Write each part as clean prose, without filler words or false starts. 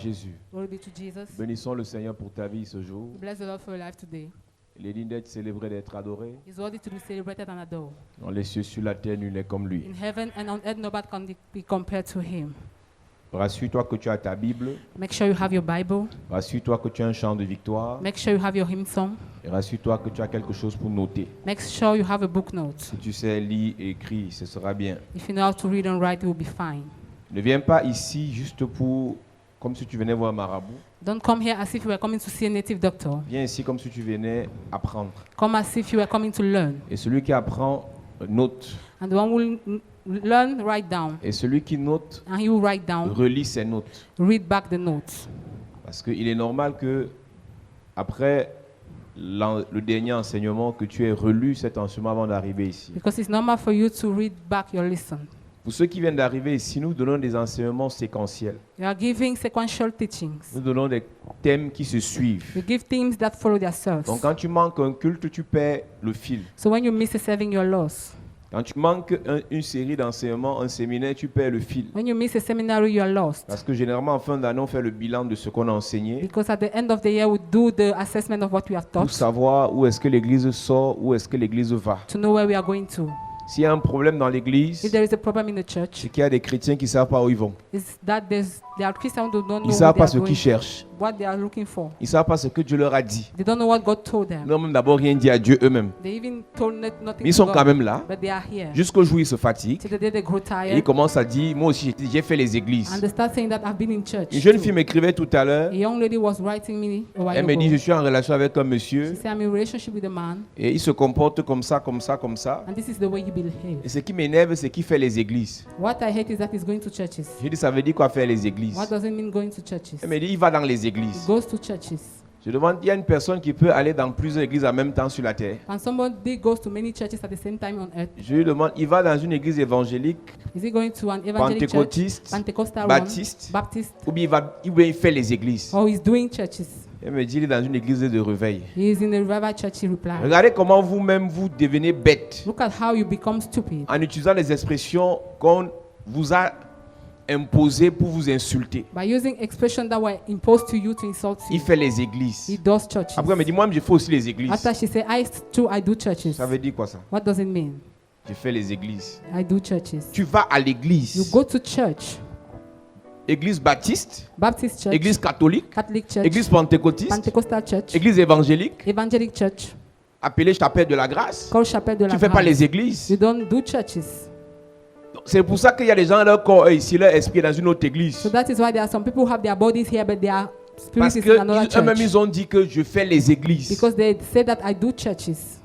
Jésus. Glory be to Jesus. Bénissons le Seigneur pour ta vie ce jour. Bless the Lord for your life today. Il est digne d'être célébré, d'être adoré. He's worthy to be celebrated and adored. Dans les cieux, sur la terre, nul n'est comme lui. In heaven and on earth, nobody can be compared to him. Rassure-toi que tu as ta Bible. Make sure you have your Bible. Rassure-toi que tu as un chant de victoire. Make sure you have your hymn song. Et rassure-toi que tu as quelque chose pour noter. Make sure you have a book note. Si tu sais lire et écrire, ce sera bien. If you know how to read and write, it will be fine. Ne viens pas ici juste pour, comme si tu venais voir un marabout. Don't come here as if you were coming to see a native doctor. Viens ici comme si tu venais apprendre. Come as if you were coming to learn. Et celui qui apprend, note. And the one who will learn, write down. Et celui qui note, And he will write down, relit ses notes. read back the notes. Parce qu'il est normal que, après le dernier enseignement, que tu aies relu cet enseignement avant d'arriver ici. Because it's normal for you to read back your lesson. Pour ceux qui viennent d'arriver ici, nous donnons des enseignements séquentiels. You are giving sequential teachings. Nous donnons des thèmes qui se suivent. You give themes that follow themselves. Donc quand tu manques un culte, tu perds le fil. So when you miss a serving, you're lost. Quand tu manques une série d'enseignements, un séminaire, tu perds le fil. When you miss a seminary, you're lost. Parce que généralement, en fin d'année, on fait le bilan de ce qu'on a enseigné Because at the end of the year, we do the assessment of what we have pour taught savoir où est-ce que l'Église sort, où est-ce que l'Église va. to know where we are going to. S'il y a un problème dans l'Église, If there is a problem in the church, c'est qu'il y a des chrétiens qui ne savent pas où ils vont. is that there are Christians who don't Ils know ne savent where pas they ce are qu'ils going, cherchent. what they are looking for. Ils ne savent pas ce que Dieu leur a dit. They don't know what God told them. Ils n'ont même d'abord rien dit à Dieu eux-mêmes. They even told nothing Mais ils to sont God, quand même là, but they are here. jusqu'au jour où ils se fatiguent. Till the day they grow Et ils tired commencent à dire, moi aussi j'ai fait les églises. and they start saying that I've been in church. Une jeune too. fille m'écrivait tout à l'heure. A young lady was writing me a while Elle me dit, je ago. suis en relation avec un She monsieur said, I'm in a relationship with a man, et il se comporte comme ça, comme ça, comme ça. and this is the way he Et behaves. ce qui m'énerve, c'est qu'il fait les églises. What I hate is that he's going to churches. Je dis, ça veut dire quoi faire les églises? What does it mean going to churches? Elle me dit, il va dans les He églises. goes to churches. Je demande, il y a une personne qui peut aller dans plusieurs églises en même temps sur la terre. And somebody goes to many churches at the same time on earth. Je lui demande, il va dans une église évangélique, Is he going to an evangelic church, pentecôtiste, Pentecostal baptiste, one, Baptist, ou bien il fait les églises. or he's doing churches? Elle me dit, il est dans une église de réveil. He is in a revival church, he replied. Regardez comment vous-même vous devenez bête Look at how you become stupid en utilisant des expressions qu'on vous a imposées pour vous insulter. by using expressions that were imposed to you to insult Il you. fait les He églises. does churches. Après, elle me dit, moi, je fais aussi les églises. After she said, I do churches. Ça veut dire quoi ça? What does it mean? Je fais les églises. I do churches. Tu vas à You l'église. go to church, Église baptiste, Baptist church, église catholique, Catholic church, église pentecôtiste, Pentecostal church, église évangélique, Evangelic church, appelée Chapelle de la Grâce. called Chapelle de la Tu ne fais pas Grâce. les églises. You don't do churches. C'est pour ça qu'il y a des gens, leur corps ici, leur esprit est dans une autre église. So that is why there are some people who have their bodies here, but their spirit Parce is in another qu'eux-mêmes, church. ils ont dit que je fais les églises. Because they say that I do churches.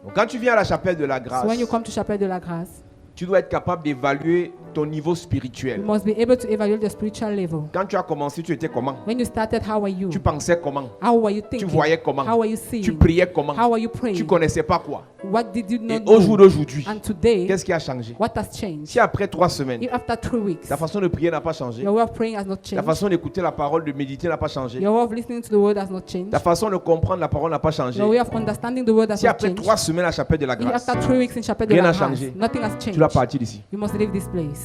Donc, quand tu viens à la Chapelle de la So Grâce, when you come to Chapelle de la Grâce, tu dois être capable d'évaluer ton niveau you spirituel. must be able to evaluate the spiritual level. Quand tu as commencé, tu étais comment? When you started, how were you? Tu pensais comment? How were you Tu thinking? voyais comment? How were you Tu seeing? priais comment? How were you Tu praying? connaissais pas quoi? What did you Et not au jour know? d'aujourd'hui, And today, qu'est-ce qui a changé? what has changed? Si après 3 semaines, If after 3 weeks, ta façon de prier n'a pas changé, your way of praying has not ta changed, façon d'écouter la parole, de méditer n'a pas changé, your way of listening to the word has not changed, ta façon de comprendre la parole n'a pas changé. your way of understanding the word has Si not après changed, 3 semaines à la Chapelle de la if Grâce, after 3 weeks in Chapelle de rien la n'a Grâce, changé, nothing has tu dois changed, partir d'ici. you must leave this place.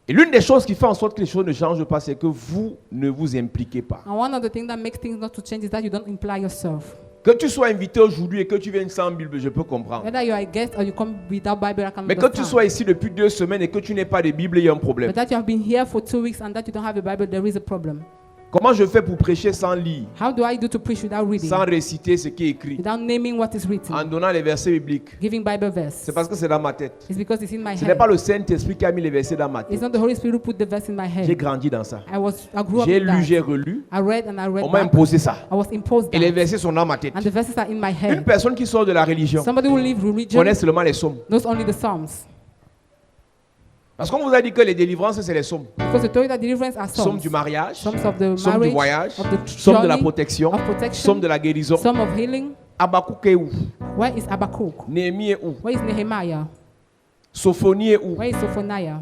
Et l'une des choses qui fait en sorte que les choses ne changent pas, c'est que vous ne vous impliquez pas. And one of the things that makes things not to change is that you don't imply yourself. Que tu sois invité aujourd'hui et que tu viennes sans Bible, je peux comprendre. Whether you are a guest or you come without Bible, I can Mais que tu understand. sois ici depuis 2 semaines et que tu n'aies pas de Bible, il y a un problème. But that you have been here for 2 weeks and that you don't have a Bible, there is a problem. Comment je fais pour prêcher sans lire, How do I do to preach without reading? sans réciter ce qui est écrit, Without naming what is written? en donnant les versets bibliques? Giving Bible verse. C'est parce que c'est dans ma tête. It's because it's in my Ce n'est pas head. le Saint-Esprit qui a mis les versets dans ma It's tête. not the Holy Spirit who put the verse in my J'ai head. grandi dans ça. I grew up J'ai in lu, that. j'ai relu. I read and I read On m'a back. imposé ça. I was imposed Et les that. versets sont dans ma tête. And the verses are in my Une head. personne qui sort de la religion Somebody who leaves religion connaît seulement les psaumes. knows only the Psalms. Parce qu'on vous a dit que les délivrances, c'est les psaumes. Because the story that deliverance are Psaume psalms. du mariage, Psalms of the psaume du marriage, voyage, of the psaume de la journey, protection, of protection, psaume de la guérison. psalm of healing. Habakkuk est où? Where is Habakkuk? Néhémie est où? Where is Nehemiah? Sophonie est où? Where is Sophoniah?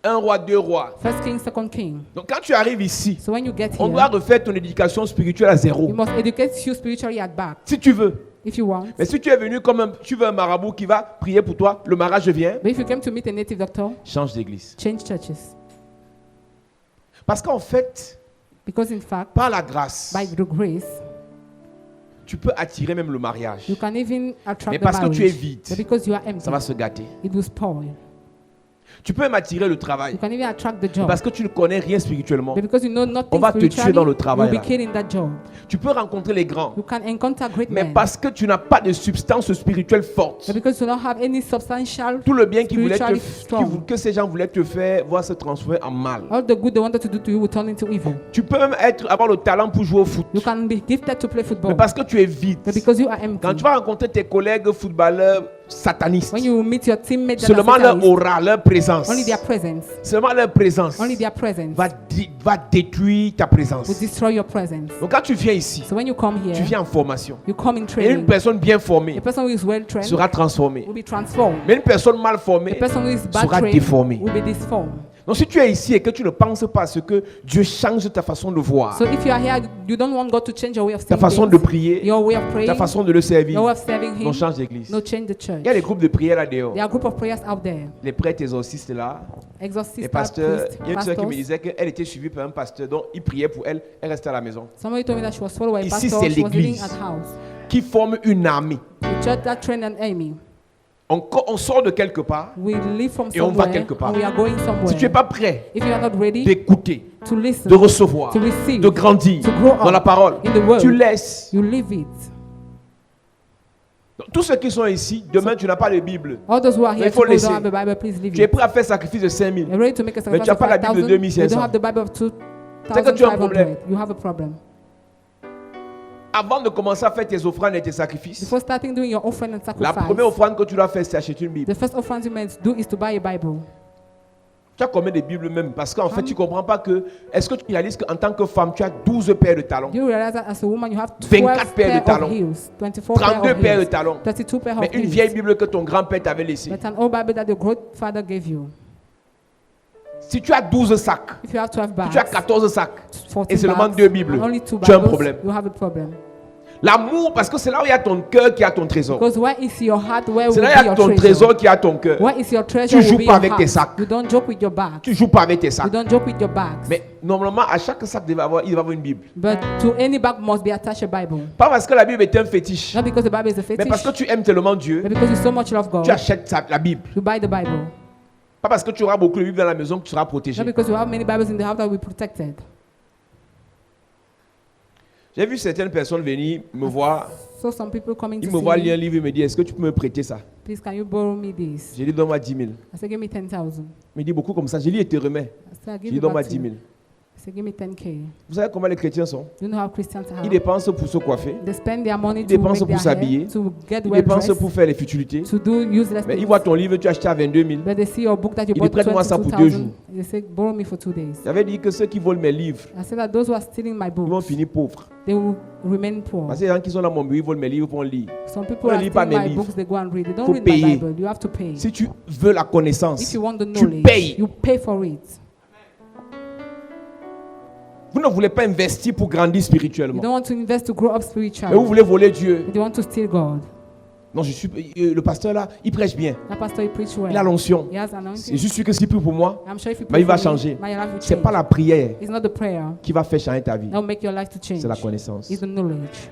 1 roi, 2 rois. First King, Second King. Donc quand tu arrives ici, So when you get on doit here, refaire ton éducation spirituelle à you zéro. must educate you spiritually at back. Si tu veux. if you want. Mais si tu es venu comme tu veux un marabout qui va prier pour toi, le mariage vient, But if you came to meet a native doctor, change d'église. change churches. Parce qu'en fait, Because in fact, par la grâce, by the grace, tu peux attirer même le mariage. you can even attract Mais the parce que marriage. tu es vide, But because you are empty, ça va se gâter. it will spoil. Tu peux même attirer le travail. You can even attract the job. Parce que tu ne connais rien spirituellement. But because you know On nothing va te tuer spiritually, dans le travail, you'll be là. killed in that job. Tu peux rencontrer les grands. You can encounter great Mais men. parce que tu n'as pas de substance spirituelle forte, But because you don't have any substantial, tout le bien qu'ils voulaient spiritually strong, que ces gens voulaient te faire va se transformer en mal. all the good they wanted to do to you will turn into evil. Tu peux même avoir le talent pour jouer au foot. You can be gifted to play football. Mais parce que tu es vide. But because you are Quand empty. tu vas rencontrer tes collègues footballeurs satanistes, When you meet your teammates that are seulement leur Satanists, aura, leur présence, only their presence, seulement leur présence only their presence va détruire ta présence. will destroy your presence. Donc quand tu viens ici, So when you come tu here, viens en formation. you come in Et une training. personne bien formée A person who is well trained sera transformée. will be transformed. Mais une personne mal A formée person who is bad sera trained déformée. will be disformed. Donc si tu es ici et que tu ne penses pas à ce que Dieu change ta façon de voir, So if you are here, you don't want God to change your way of ta seeing façon de things, prier, your way of praying, ta façon de le servir, your way of serving non, Him, change d'église. no, change the church. Il y a des groupes de prière là dehors. There are a group of prayers out there. Les prêtres exorcistes là, les Exorcists, pasteurs. priests, Il y a une soeur qui me pastors. disait qu'elle était suivie par un pasteur, donc il priait pour elle, elle restait à la maison. Somebody told me that she was followed by a Ici, pastor. c'est She was living l'église. at house. Qui forme une armée. The church that trained an army. On sort de quelque part. We live from Et on va somewhere quelque part. and we are going somewhere. Si tu n'es pas prêt If you are not ready d'écouter, to listen, de recevoir, to receive, de grandir to grow up dans la parole, in the word, tu laisses. you leave it. Donc, tous ceux qui sont ici, demain tu n'as pas de Bible. All those who are Mais here il faut today laisser. don't have the Bible, please leave Tu es it. prêt à faire sacrifice de 5000. You're ready to make a Mais sacrifice tu n'as of pas la Bible de 5,000. You 2500. don't have the Bible of C'est que tu as un 2,500. problème. You have a problem. Avant de commencer à faire tes offrandes et tes sacrifices, Before starting doing your offering and la sacrifice, première offrande que tu dois faire, c'est acheter une Bible. the first offering you must do is to buy a Bible. Tu as combien de Bibles même? Parce qu'en fait, tu ne comprends pas que. Est-ce que tu réalises qu'en tant que femme, tu as 12 paires de talons, Do you realize that as a woman you have 24 12 paires de pair talons, of heels, 24 32 pair of paires de heels, talons, 32 pair mais of une vieille heels, Bible que ton grand-père t'avait laissée. but an old Bible that your grandfather gave you. Si tu as 12 sacs, If you have 12 si tu as bags, 14 sacs, 14 et seulement bags, 2 Bibles, and only 2 tu as un Bibles, problème. you have a problem. L'amour, parce que c'est là où il y a ton cœur qui a ton trésor. Because where is your heart, where C'est will là où be il y a your ton treasure? trésor qui a ton cœur. Where is your treasure joues will be pas your avec tes heart. sacs. You don't joke with your bags. Tu joues pas avec tes You sacs. don't joke with your bags. Mais normalement, à chaque sac, il devait avoir une Bible. But to any bag must be attached a Bible. Pas parce que la Bible est un fétiche, Not because the Bible is a mais parce que fetish, tu aimes tellement Dieu, but because you so much love God, tu achètes la Bible. you buy the Bible. Pas parce que tu auras beaucoup de Bibles dans la maison que tu seras protégé. Not because you have many Bibles in the house that will be protected. J'ai vu certaines personnes venir me voir. So some people coming Ils to me voient see lire un me, livre et me disent, est-ce que tu peux me prêter ça? please can you borrow me this? J'ai dit, donne-moi 10 000. I said, give me 10,000. Il me dit beaucoup comme ça. J'ai dit, et te remets. I said, J'ai give dit, it donne-moi back 10 to 000. you. I said, give me 10K. Vous savez comment les chrétiens sont? You know how Christians Ils are? dépensent pour se coiffer. They spend their money Ils to dépensent make pour their s'habiller. hair, to get Ils well dépensent dressed, pour faire les futilités. to do useless Mais ils things. voient ton livre, tu as acheté à 22 000. But they see your book that you Ils bought prêtent moi ça pour 2 22,000. jours. They say, borrow me for 2 days. J'avais dit que ceux qui volent mes livres, I said that those who are stealing my ils vont books, finir pauvres. they will remain poor. Parce que les gens qui sont dans mon bureau, ils volent mes livres pour lire. Some people ne are lis pas stealing mes my livres. books, they go and read. They don't Faut read payer. my Bible. You have to pay. Si tu veux la connaissance, If you want the tu knowledge, payes. you pay for it. Vous ne voulez pas investir pour grandir You spirituellement. don't want to invest to grow up Mais vous spiritually. voulez voler Dieu. But you want to steal God. Non, le pasteur là, il prêche bien. That pastor, he preach well. Il a l'onction. He has Et anointing. je suis que s'il prie pour moi, I'm sure if you mais il pray va for me, changer. my life will C'est change. pas la prière It's not the prayer qui va faire changer ta vie. that will make your life to change. C'est la connaissance. It's the knowledge.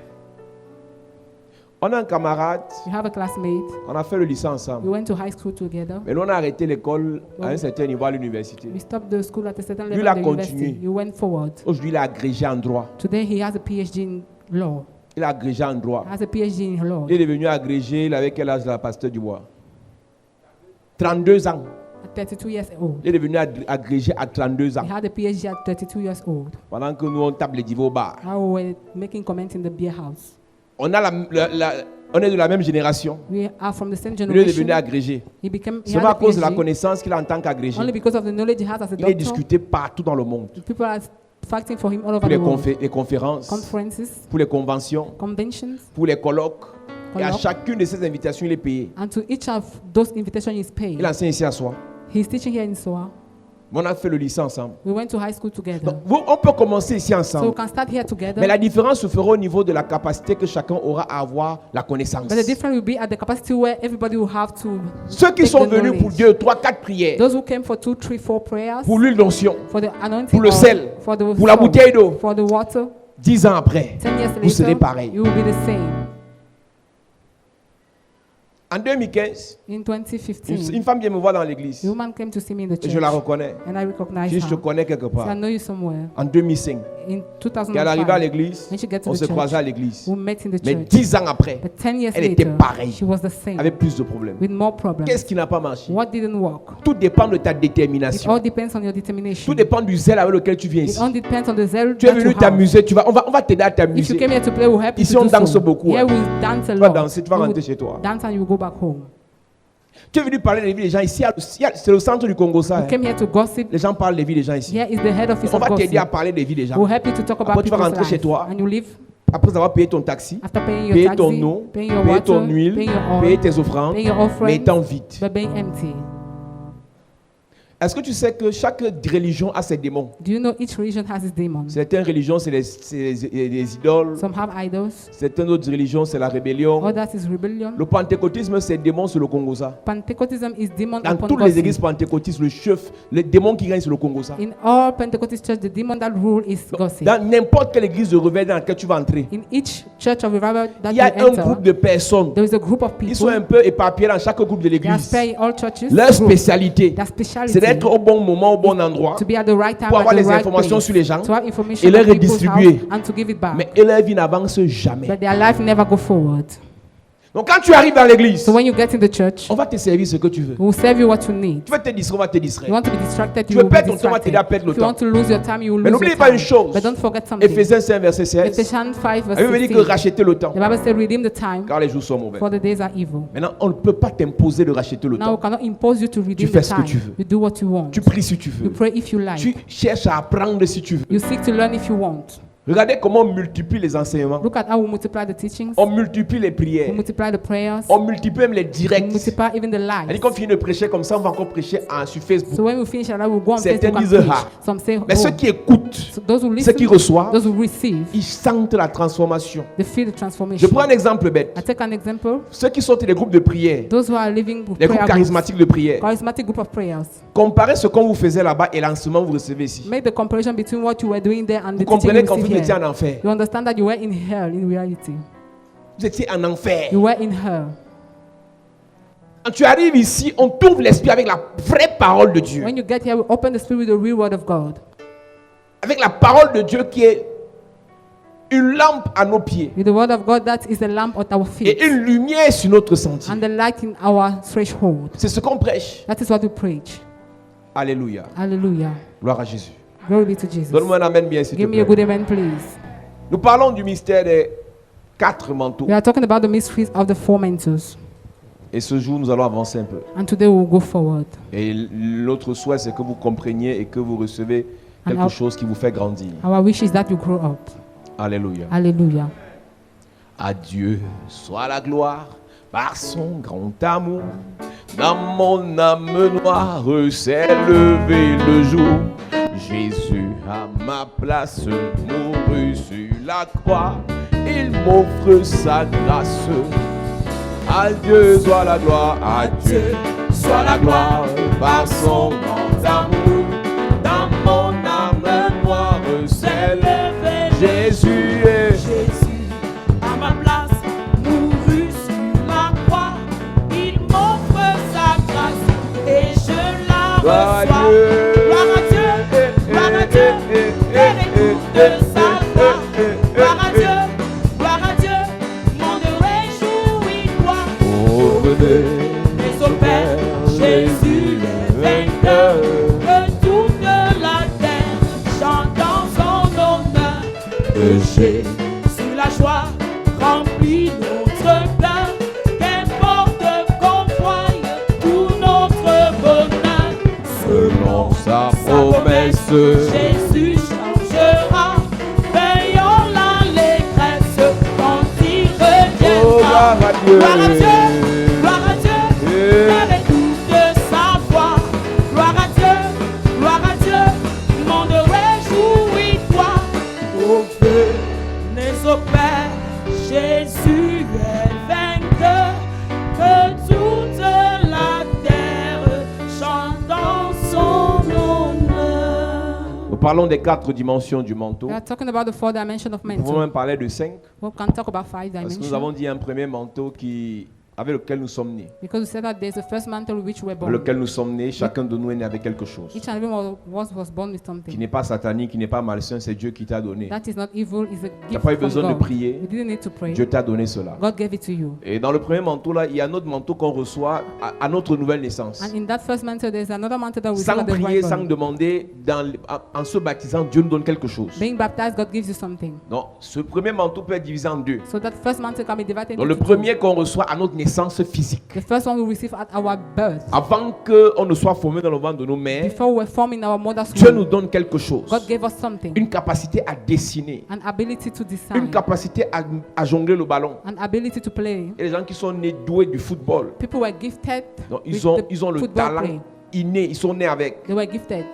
On a un camarade, You have a classmate. on a fait le lycée We ensemble. went to high school together. Mais là, on a arrêté l'école à un certain niveau à l'université. We stopped the school at a certain Lui, level il a at the university. continué. You went forward. Aujourd'hui, il est agrégé en droit. Today he has a PhD in law. Il est agrégé en droit. Has a PhD in law. Il est devenu agrégé, il avait quel âge là, pasteur Dubois? 32 ans. At 32 years old. Il est devenu agrégé à 32 ans. He had a PhD at 32 years old. Pendant que nous, on tape les divos au bar. Now we're making comments in the beer house. On est de la même génération. We are from the same Il est generation. devenu agrégé. He has Seulement a à cause de la PhD. connaissance qu'il a en tant qu'agrégé. Only because of the knowledge he has as a Il est doctor. discuté partout dans le monde. People are fighting for him all over Pour the world. les conférences, Conferences, pour les conventions, conventions, pour les colloques. Et à Colloques. chacune de ces invitations, il est payé. and to each of those invitations is paid. Il enseigne ici à soi. He's teaching here in Soa. On a fait le lycée ensemble. We went to high school together. Donc, on peut commencer ici So we ensemble. can start here together. Mais la différence se fera au niveau de la capacité que chacun aura à avoir la connaissance. But the difference will be at the capacity where everybody will have to Ceux qui take sont the venus pour knowledge. 2, 3, 4 prières, Those who came for 2, 3, 4 prayers, pour l'huile d'onction, for the anointing pour le oil, sel, for the pour la salt, bouteille d'eau, for the water, 10 ans après, 10 years vous serez later, pareil. you will be the same. En 2015, In 2015, une femme vient me voir dans l'église a woman came to see me in the et church, je la reconnais. and I recognize Je dis, je te her. connais quelque So part. I know you somewhere. En 2005, In quand elle arrivait à 2005, l'église, when she got to on the se church, croisait à l'église. we met in the Mais church. 10 ans après, But 10 years elle était later, pareille, she was the same, avec plus de problèmes. with more problems. Qu'est-ce qui n'a pas marché? What didn't work? Tout dépend de ta It détermination. all depends on your Tout determination. dépend du zèle avec lequel tu viens It ici. all depends on the zeal Tu es that you venu have. t'amuser, on va t'aider à If you t'amuser. came here to play, we'll help you Ici, to on do danse so. beaucoup, Here hein. we dance a Tu vas lot. danser, tu vas You rentrer will chez toi. Dance and you will go back home. Tu es venu parler des vies des gens ici. C'est le centre du Congo, ça. You hein. came here to gossip. Les gens parlent des vies des gens ici. Here is the head office On of va t'aider à gossip. parler des vies des gens. We'll help you to talk about Après, tu vas people's rentrer chez lives. toi. And you leave Après avoir payé ton taxi, after paying your payer taxi, ton eau, paying your payer water, ton huile, paying your payer oil, tes offrandes, paying your mais offering, étant vide. but being empty. Est-ce que tu sais que chaque religion a ses démons? Do you know each religion has its demons? Certaines religions, c'est des idoles. Some have idols. Certaines autres religions, c'est la rébellion. Others is rebellion. Le pentecôtisme, c'est démon sur le Congo, ça. Pentecostism is demon Dans upon toutes les gossip. églises pentecôtistes, le chef, les démons qui règnent sur le Congo, ça. In all Pentecostal church, the demon that rule is gossip. Dans n'importe quelle église de réveil dans laquelle tu vas entrer, In each church of revival that il y you a un enter, groupe de personnes. there is a group of Ils sont people. un peu éparpillés dans chaque groupe de They are l'église. spread in all churches. Leur group. spécialité, Their specialty c'est d'être au bon moment, au bon endroit, to be at the right time pour at avoir the les right informations place, sur les gens to have information et les on people's redistribuer. house and to give it back. mais leur vie n'avance jamais. But their life never go forward. Donc quand tu arrives dans l'église, So when you get in the church, on va te servir ce que tu veux. we will serve you what you need. Tu veux te distraire, on va te distraire. You want to be distracted, Tu you veux will be perdre ton temps, on va t'aider à distracted. perdre le If you want temps. to lose your time, you will Mais lose n'oubliez your pas une time. chose. But don't forget something. Éphésiens 5, verset 16. Ephesians 5 La verse Bible dit que 16. racheter le temps, The Bible says redeem the time, car les jours sont mauvais. for the days are evil. Maintenant, on ne peut pas t'imposer de racheter le Now we temps. cannot impose you to redeem fais the ce que time. tu veux. You do what you want. Tu pries si tu You veux. pray if you like. Tu cherches à apprendre si tu veux. You seek to learn if you want. Regardez comment on multiplie les enseignements. Look at how we multiply the teachings. On multiplie les We prières. multiply the prayers. On multiplie même les We directs. multiply even the Elle dit lives. qu'on finit de prêcher comme ça, on va encore prêcher sur Facebook. So when we finish, we'll go on Certains Facebook and disent, preach. ah. Some say, Mais ceux oh. qui écoutent, So those who ceux qui listen, reçoivent, those who receive, ils sentent la transformation. they feel the Je transformation. prends un exemple bête. I take an example. Ceux qui sortent des groupes de prière, Those who are living with les prayer groupes groups, charismatiques de prière, charismatic group of prayers. comparez ce qu'on vous faisait là-bas et l'enseignement que vous recevez ici. Make the comparison between what you were doing there and Vous the teaching comprenez you qu'en fait, receive vous étiez here. en enfer. You understand that you were in hell in reality. Vous étiez en enfer. You were in hell. Quand tu arrives ici, on t'ouvre l'esprit avec la vraie parole de Dieu. When you get here, we open the spirit with the real word of God. Avec la parole de Dieu qui est une lampe à nos pieds With the word of God that is a lamp at our feet et une lumière sur notre sentier. and the light in our threshold. C'est ce qu'on prêche. That is what we preach. Alléluia. Hallelujah. Gloire à Jésus. Glory be to Jesus. Donne-moi un amen bien, s'il te Give me a plaît. good amen, please. Nous parlons du mystère des 4 manteaux. We are talking about the mysteries of the 4 mantles. Et ce jour, nous allons avancer un peu. And today we will go forward. Et l'autre souhait, c'est que vous compreniez et que vous recevez quelque And chose qui vous fait grandir. our wish is that you grow up. Alléluia. Hallelujah. À Dieu soit la gloire par son grand amour. Dans mon âme noire s'est levé le jour. Jésus à ma place mourut sur la croix. Il m'offre sa grâce. À Dieu soit la gloire, à Dieu soit la gloire par son grand amour. Dans mon âme noire s'est levé Jésus. Jésus, à ma place, mourut sur la croix. Il m'offre sa grâce et je la Gloire à reçois. Dieu. Gloire à Dieu, gloire à Dieu, et de sa gloire. Gloire à Dieu, mon Dieu réjouit toi. Oh, venez, Mais au Père, Jésus est vainqueur. Que toute la terre chante dans son honneur. Que Jésus, la joie remplit notre cœur. Qu'importe qu'on voie tout notre bonheur. selon sa promesse. Jésus changera. Veillons l'allégresse quand il Oh, reviendra. gloire à Dieu. Gloire à Dieu, gloire à Dieu. Père, écoute sa voix. Gloire à Dieu, gloire à parlons des 4 dimensions du manteau. We are talking about the 4 dimensions of Nous pouvons mantle. même parler de 5. We can talk about 5 Parce que nous dimensions. avons dit un premier manteau avec lequel nous sommes nés. Because we said that there's the first mantle with which we were Avec born. lequel nous sommes nés, chacun de nous est né avec quelque chose. Each and every one of us was born with Qui something. n'est pas satanique, qui n'est pas malsain, c'est Dieu qui t'a donné. That is not evil, it's a Tu n'as gift pas eu from besoin de God. prier. You didn't need to pray. Dieu t'a donné cela. God gave it to you. Et dans le premier manteau, là, il y a un autre manteau qu'on reçoit à notre nouvelle naissance. And in that first mantle, there's another mantle that we receive Sans at the prier, right sans birth. demander, en se baptisant, Dieu nous donne quelque chose. Being baptized, God gives you something. Donc, ce premier manteau peut être divisé en 2. So that first mantle can be divided Donc, le into premier 2. qu'on reçoit à notre naissance physique. The first one we receive at our birth. Avant qu'on ne soit formé dans le ventre de nos mères, Before we were formed in our mother's Dieu nous womb, donne quelque chose. God gave us something. Une capacité à dessiner. An ability to Une decide. capacité à jongler le ballon. An ability to play. Et les gens qui sont nés doués du football, People were gifted donc with ils ont the le football talent play. inné, ils sont nés avec. They were gifted.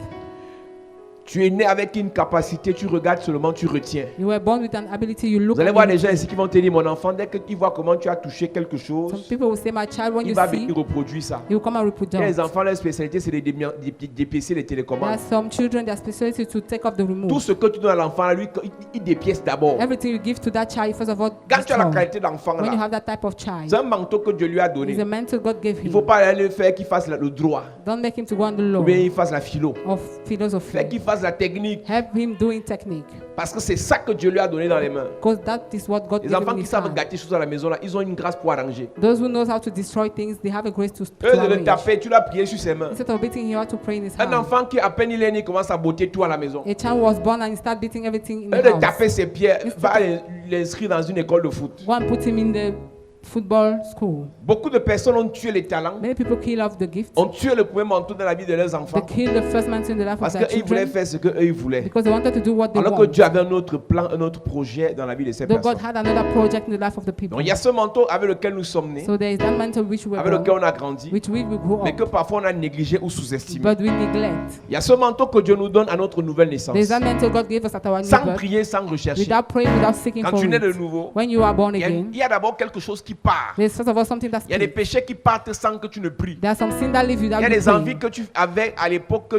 Tu es né avec une capacité, tu regardes seulement, tu retiens. You were born with an ability. You look Vous allez at voir it. des gens ici qui vont te dire, mon enfant, dès qu'ils voient comment tu as touché quelque Some chose, people will say, my child, when il you va see, venir reproduire ça. he will come and Et reproduce. les enfants, leur spécialité, c'est de dépiécer les There télécommandes. are some children, their specialty to take off the Tout remote. ce que tu donnes à l'enfant, lui, il dépièce d'abord. Everything you give to that child, first of all, Quand tu as la destroy. qualité d'enfant, When you là, have that type of child, c'est un manteau que Dieu lui a donné. it's a mantle God gave Il ne him. faut pas aller le faire qu'il fasse le droit, Don't make him to go on the ou law bien il fasse la philo. of philosophy. Fait qu'il fasse la technique, Help him doing technique. parce que c'est ça que Dieu lui a donné dans les mains. Because that is what God Les gave enfants him in qui his savent hand. gâter choses à la maison, là, ils ont une grâce pour arranger. Those who knows how to destroy things, they have a grace to Eux de le arrange. taper, tu l'as prié sur ses mains. Instead of beating him, you have to pray in his Un hand. enfant qui à peine il est né commence à botter tout à la maison. A child was born and he started beating everything in Eux the de house. taper ses pieds, va l'inscrire dans une école de foot. Go and put him in the football school. Beaucoup de personnes ont tué les talents, Many people kill off the gift. ont tué le premier manteau dans la vie de leurs They enfants kill the first mantle in the life of parce their qu'ils voulaient children faire ce qu'eux ils voulaient. because they wanted to do what they Alors que want. Dieu avait un autre plan, un autre projet dans la vie de ces Though God personnes. had another project in the life of the people. Donc il y a ce manteau avec lequel nous sommes nés, So there is that mantle which we avec were lequel born, on a grandi, which we will grow mais que up, parfois on a négligé ou sous-estimé. but we neglect. Il y a ce manteau que Dieu nous donne à notre nouvelle naissance. There is that mantle God gave us at our new Sans birth, prier, sans rechercher. without praying, without seeking Quand for tu nais de it. nouveau, When you are born il again, y a d'abord quelque chose qui part. there's first of all something that Il y a des speaks. péchés qui partent sans que tu ne pries. There are some sins that leave you Il without y a you des envies praying. que tu avais à l'époque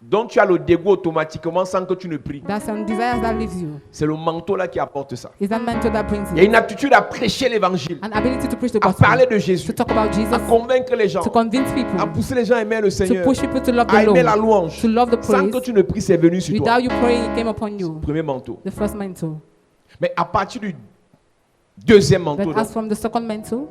dont tu as le dégoût automatiquement sans que tu ne pries. There are some desires that leaves you. C'est le manteau là qui apporte ça. It's that mantle that brings Il y a it. une aptitude à prêcher l'évangile, An ability to preach the à parler gospel, de Jésus, to talk about à Jesus, convaincre les gens, to convince à people, pousser les gens à aimer le to Seigneur, push people to love à the aimer la Lord, louange. to love the Sans que praise. tu ne pries, c'est venu sur toi. Without you praying, it came upon you. Premier manteau. The first mantle. Mais à partir du deuxième manteau, But as from the second mantle,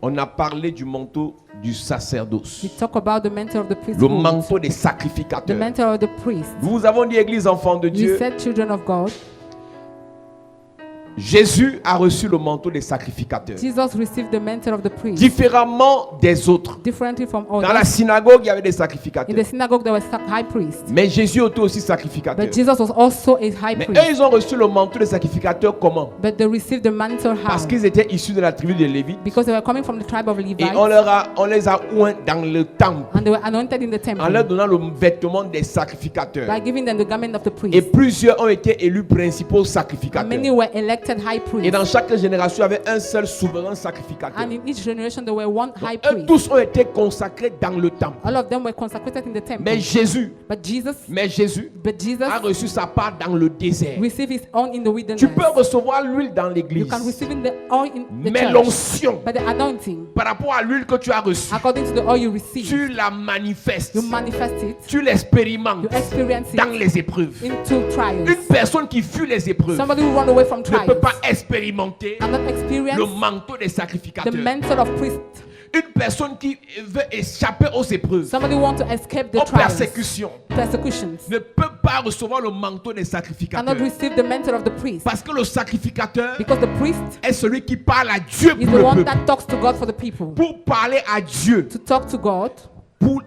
on a parlé du manteau du sacerdoce, we talk about the mantle of the le priesthood, manteau des the sacrificateurs. mantle of the priest. Nous vous avons dit, Église enfant de You Dieu, said children of God. Jésus a reçu le manteau des sacrificateurs, Jesus received the mantle of the priest différemment des autres. differently from Dans la others. synagogue, il y avait des In sacrificateurs, the synagogue, there was high priest, mais Jésus était aussi sacrificateur. but Jesus was also a high Mais eux, priest. ils ont reçu le manteau des sacrificateurs comment? But they received the mantle Parce how? qu'ils étaient issus de la tribu de Lévi Because they were coming from the tribe of Levi, et on les a oints dans le temple and they were anointed in the en leur temple donnant le vêtement des sacrificateurs. by giving them the garment of the Et priest. plusieurs ont été élus principaux And sacrificateurs. many were elected high Et priests. dans chaque génération, il y avait un seul souverain sacrificateur. And in each generation, there were one high Eux priest. tous ont été consacrés dans le temple. All of them were consecrated in the temple. Mais Jésus But Jesus a reçu sa part dans le désert. received his own in the wilderness. Tu peux recevoir l'huile dans You l'église, can receive in the oil in the mais church. l'onction But the anointing, par rapport à l'huile que tu as reçue, according to the oil you receive, tu la manifestes, you manifest it, tu l'expérimentes you experience dans it les épreuves. into trials. Une personne qui fuit les épreuves Somebody who run away from ne trials peut pas expérimenter and not le experience manteau des the sacrificateurs. mantle of priest. Une personne qui veut échapper aux épreuves, Somebody who want to escape the aux trials, persécutions, persecutions, ne peut pas recevoir le manteau des cannot sacrificateurs. receive the mantle of the priest. Parce que le sacrificateur Because the priest est celui qui parle à Dieu is pour the le one peuple. that talks to God for the people. Pour parler à Dieu To talk to God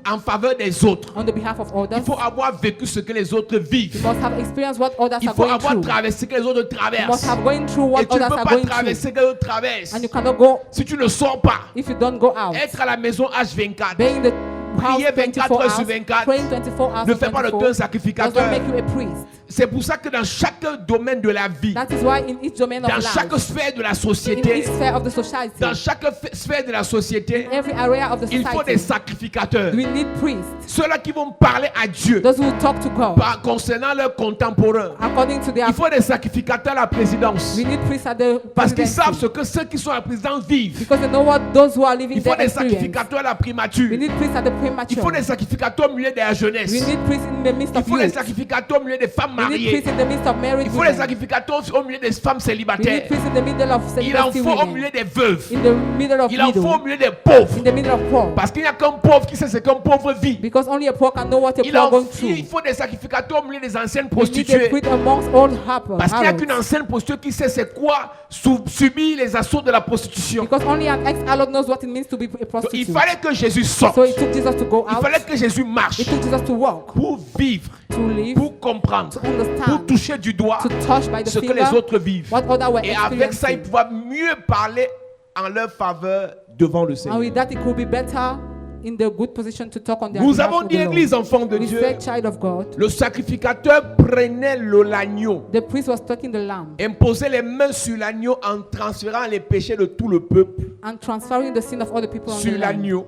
en faveur des autres. on the behalf of Il others. faut avoir vécu ce que les autres You vivent. must have experienced what others Il are faut going avoir through. traversé ce que les autres You must traversent. have going through Et what tu ne others peux are pas going traverser through. ce que les autres traversent And you cannot go si tu ne sors pas. if you don't go out. Être à la maison H24. Being in the house Prier 24 24 heures sur hours, 24 praying 24 hours ne on fait pas de 24 toi un does not sacrificateur. make you a priest. C'est pour ça que dans chaque domaine de la vie, That is why in each domain of dans chaque life, sphère de la in société, each sphere of the society, dans chaque sphère de la société, every area of the il faut des society, sacrificateurs. we need priests. Ceux-là qui vont parler à Dieu Those who talk to God concernant leurs contemporains. according to their. Il faut des sacrificateurs à la présidence. We need priests at the Parce qu'ils savent presidency. ce que ceux qui sont à la présidence vivent. Because they know what those who are living Il faut there des experience. sacrificateurs à la primature. We need priests at the Il premature. faut des sacrificateurs au milieu de la jeunesse. We need priests in the midst Il of faut des youth. sacrificateurs au milieu des femmes We need mariées. priests in the midst of married Il faut des women. sacrificateurs au milieu des femmes We need célibataires. priests in the middle of Il en celibacy faut au women. milieu des veuves. In the middle of Il en faut au widows. milieu des pauvres. In the middle of poor. Parce qu'il n'y a qu'un pauvre qui sait ce qu'un pauvre vit. Because only a poor can know what a Il poor going il through. faut des sacrificateurs au milieu des anciennes We need a prostituées. priest amongst all harlots. Parce qu'il n'y a qu'une ancienne prostituée qui sait c'est quoi subir les assauts de la prostitution. Because only an ex-harlot knows what it means to be a Donc, il prostitute. fallait que Jésus sorte. So it took Jesus to go Il out. fallait que Jésus marche It took Jesus to walk, pour vivre, to live, pour comprendre, to pour understand, toucher du doigt to touch by the ce que finger les autres vivent. what others were Et avec ça, il experiencing. pourra mieux parler en leur faveur devant le And Seigneur. with that, it could be better in the good position to talk on their Nous behalf avons of dit, the Lord. Église, enfant de We Dieu, said, child of God. le sacrificateur prenait l'agneau, The priest was taking the lamb imposait les mains sur l'agneau en transférant les péchés de tout le peuple and transferring the sin of all the people on sur the lamb. l'agneau.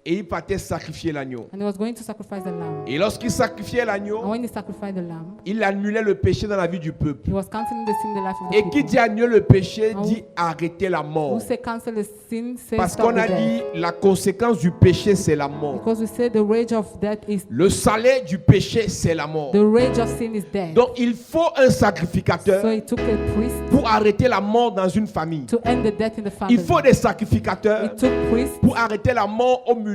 Et il partait sacrifier l'agneau. And he was going to sacrifice the lamb. Et lorsqu'il sacrifiait And l'agneau, when he sacrificed the lamb, il annulait le péché dans la vie du peuple. he was canceling the sin in the life of the Et qui people. dit annuler le péché Ah dit arrêter la Who mort. say cancel the sin, say Parce stop qu'on the a death. dit la conséquence du péché c'est la mort. Because we say the rage of death is, Le salaire du péché c'est la mort. the rage of sin is death. Donc il faut un So sacrificateur he took a priest pour arrêter la mort dans une famille. to end the death in the family. Il faut des sacrificateurs He took priests pour arrêter la mort au milieu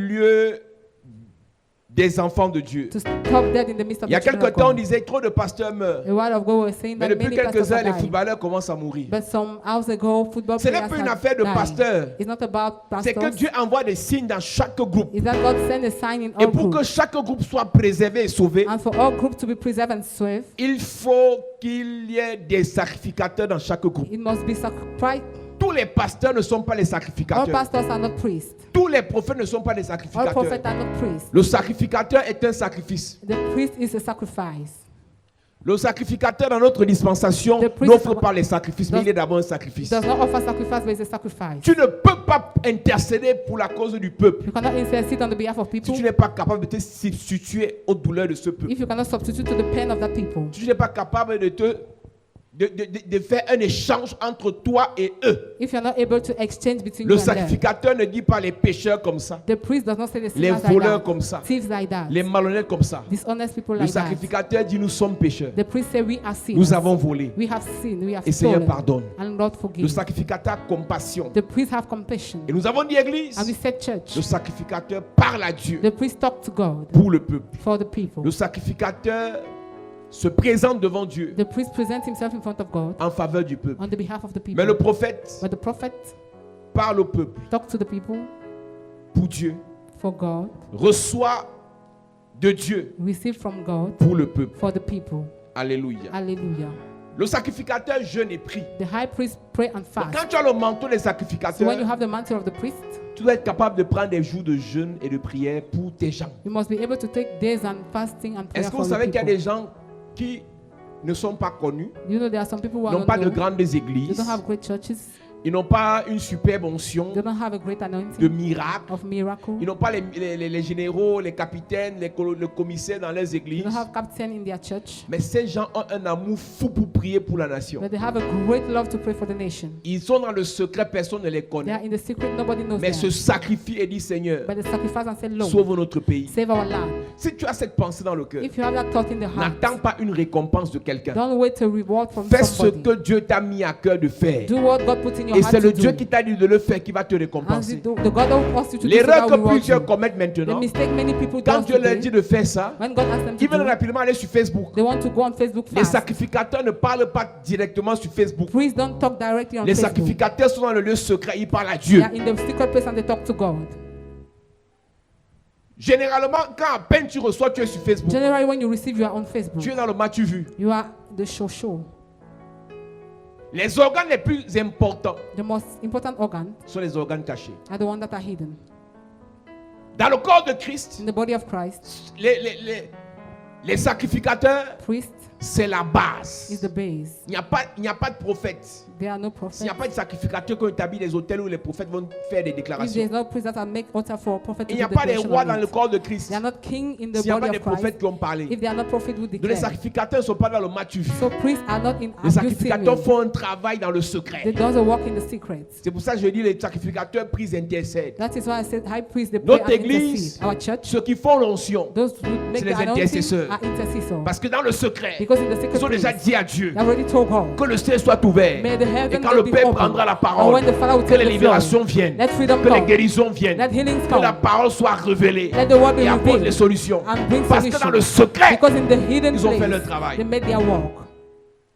des enfants de Dieu. to stop death in the midst of Il y a the children quelque of temps on God. disait trop de pasteurs meurent. A while ago, we were saying Mais that depuis many quelques pastors heures, are les dying. footballeurs commencent à mourir. But some hours ago, football Ce n'est players pas une have affaire de died. pasteur. It's not about C'est que pastors. Dieu envoie des signes dans chaque groupe. Is that God send a sign in Et all pour que groups. chaque groupe soit préservé et sauvé, And for all groups to be preserved and saved, il faut qu'il y ait des sacrificateurs dans chaque groupe. it must be sacrificed. Tous les pasteurs ne sont pas les All sacrificateurs. pastors are not priests. Tous les prophètes ne sont pas des All sacrificateurs. prophets are not priests. Le sacrificateur est un sacrifice. The priest is a sacrifice. Le sacrificateur dans notre dispensation The priest n'offre pas les sacrifices, mais il est d'abord un sacrifice. Does not offer sacrifice, but it's a sacrifice. Tu ne peux pas intercéder pour la cause du peuple You cannot intercede on the behalf of si people tu n'es pas capable de te substituer aux douleurs de ce peuple. if you cannot substitute to the pain of that people. Si tu n'es pas capable de faire un échange entre toi et eux. If you're not able to exchange between Le you and them. sacrificateur ne dit pas les pécheurs comme ça, The priest does not say the les sinners like voleurs that, comme ça, thieves like that, les malhonnêtes comme ça. dishonest people Le like that. sacrificateur dit nous sommes pécheurs. The priest say we are sinners. Nous avons volé. We have sinned. We have Et Seigneur stolen. pardonne. And Lord Le forgive. sacrificateur a compassion. The priest have compassion. Et nous avons dit église, And we said church. le sacrificateur parle à Dieu The priest talk to God pour le peuple. for the people. Le sacrificateur se présente devant Dieu The priest presents himself in front of God en faveur du peuple. on the behalf of the people. Mais le prophète But the prophet parle au peuple talk to the people pour Dieu, for God, reçoit de Dieu receive from God pour le peuple. for the people. Alléluia. Hallelujah. Le sacrificateur jeûne et prie. The high priest pray and Donc, fast. quand tu as le manteau des So when you sacrificateurs, have the mantle of the priest, tu dois être capable de prendre des jours de jeûne et de prière pour tes gens. you must be able to take days and fasting and prayer Est-ce que for vous the savez qu'il y a people. des gens qui ne sont pas connus, You know there are some people who are n'ont pas de unknown. grandes They églises, don't have great churches. ils n'ont pas une superbe onction They don't have a great de anointing miracles, of miracle. ils n'ont pas les généraux, les capitaines, le commissaire dans leurs They églises. don't have captain in their church. Mais ces gens ont un amour fou pour prier pour la nation. But they have a great love to pray for the nation. Ils sont dans le secret, personne ne les They are connaît. in the secret, nobody knows Mais se them. sacrifient et disent Seigneur, But they sacrifice and say, Lord, sauve notre pays. save our land. Si tu as cette pensée dans le cœur, If you have that thought in the heart, n'attends pas une récompense de quelqu'un. don't wait a reward from Fais ce somebody. que Dieu t'a mis à cœur de faire. Do what God put in your Et heart c'est le to Dieu do. qui t'a dit de le faire qui va te And récompenser. the God who wants you to do so L'erreur that que will reward plusieurs you. commettent The maintenant, mistake many people quand do Dieu leur dit today, de faire ça, when God asks them to ils veulent do, rapidement aller sur Facebook. they want to go on Facebook Les fast. sacrificateurs ne parlent pas directement sur Facebook. Priests don't talk directly on Les Facebook. sacrificateurs sont dans le lieu secret, ils parlent à They Dieu. are in the secret place and they talk to God. Généralement, quand à peine tu reçois, tu es sur Facebook. Generally, when you receive, you are on Facebook. Tu es dans le match vu. You are the show. Les organes les plus importants The most important organ sont les organes cachés. are the ones that are hidden. Dans le corps de Christ, In the body of Christ, Les sacrificateurs, Priest c'est la base. is the base. Il n'y a pas de prophète. There are no S'il n'y a prophets. pas de sacrificateur qui ont établi des hôtels où les prophètes vont faire des If déclarations. there's no priest that make altar for a prophet to Il n'y a do pas de declaration rois on dans it. le corps de Christ. They are not king in the S'il n'y a pas body de of prophètes Christ. qui ont parlé. If they are not prophets who Donc les declare. sacrificateurs ne sont pas dans le match vu. So priests are not in Les abuse sacrificateurs series. font un travail dans le They secret. don't work in the secrets. C'est pour ça que je dis les sacrificateurs prient intercèdent. That is why I said high priest they pray Notre and église, intercede. Our church, ceux qui font l'onction, those who make c'est the les anointing intercesseurs. are intercessors. Parce que dans le secret, Because in the ils secret ont déjà place, dit à Dieu they already told God. que le ciel soit ouvert. May the Et heaven quand le be Père open. prendra la And parole, when the Father will que take les the libérations throne, viennent, let freedom que les come. guérisons viennent, Let healings que la come. parole soit révélée Let the word be et apporte les revealed solutions. and bring Parce que solution. dans le secret, Because in the hidden ils ont fait place, leur travail. they made their work.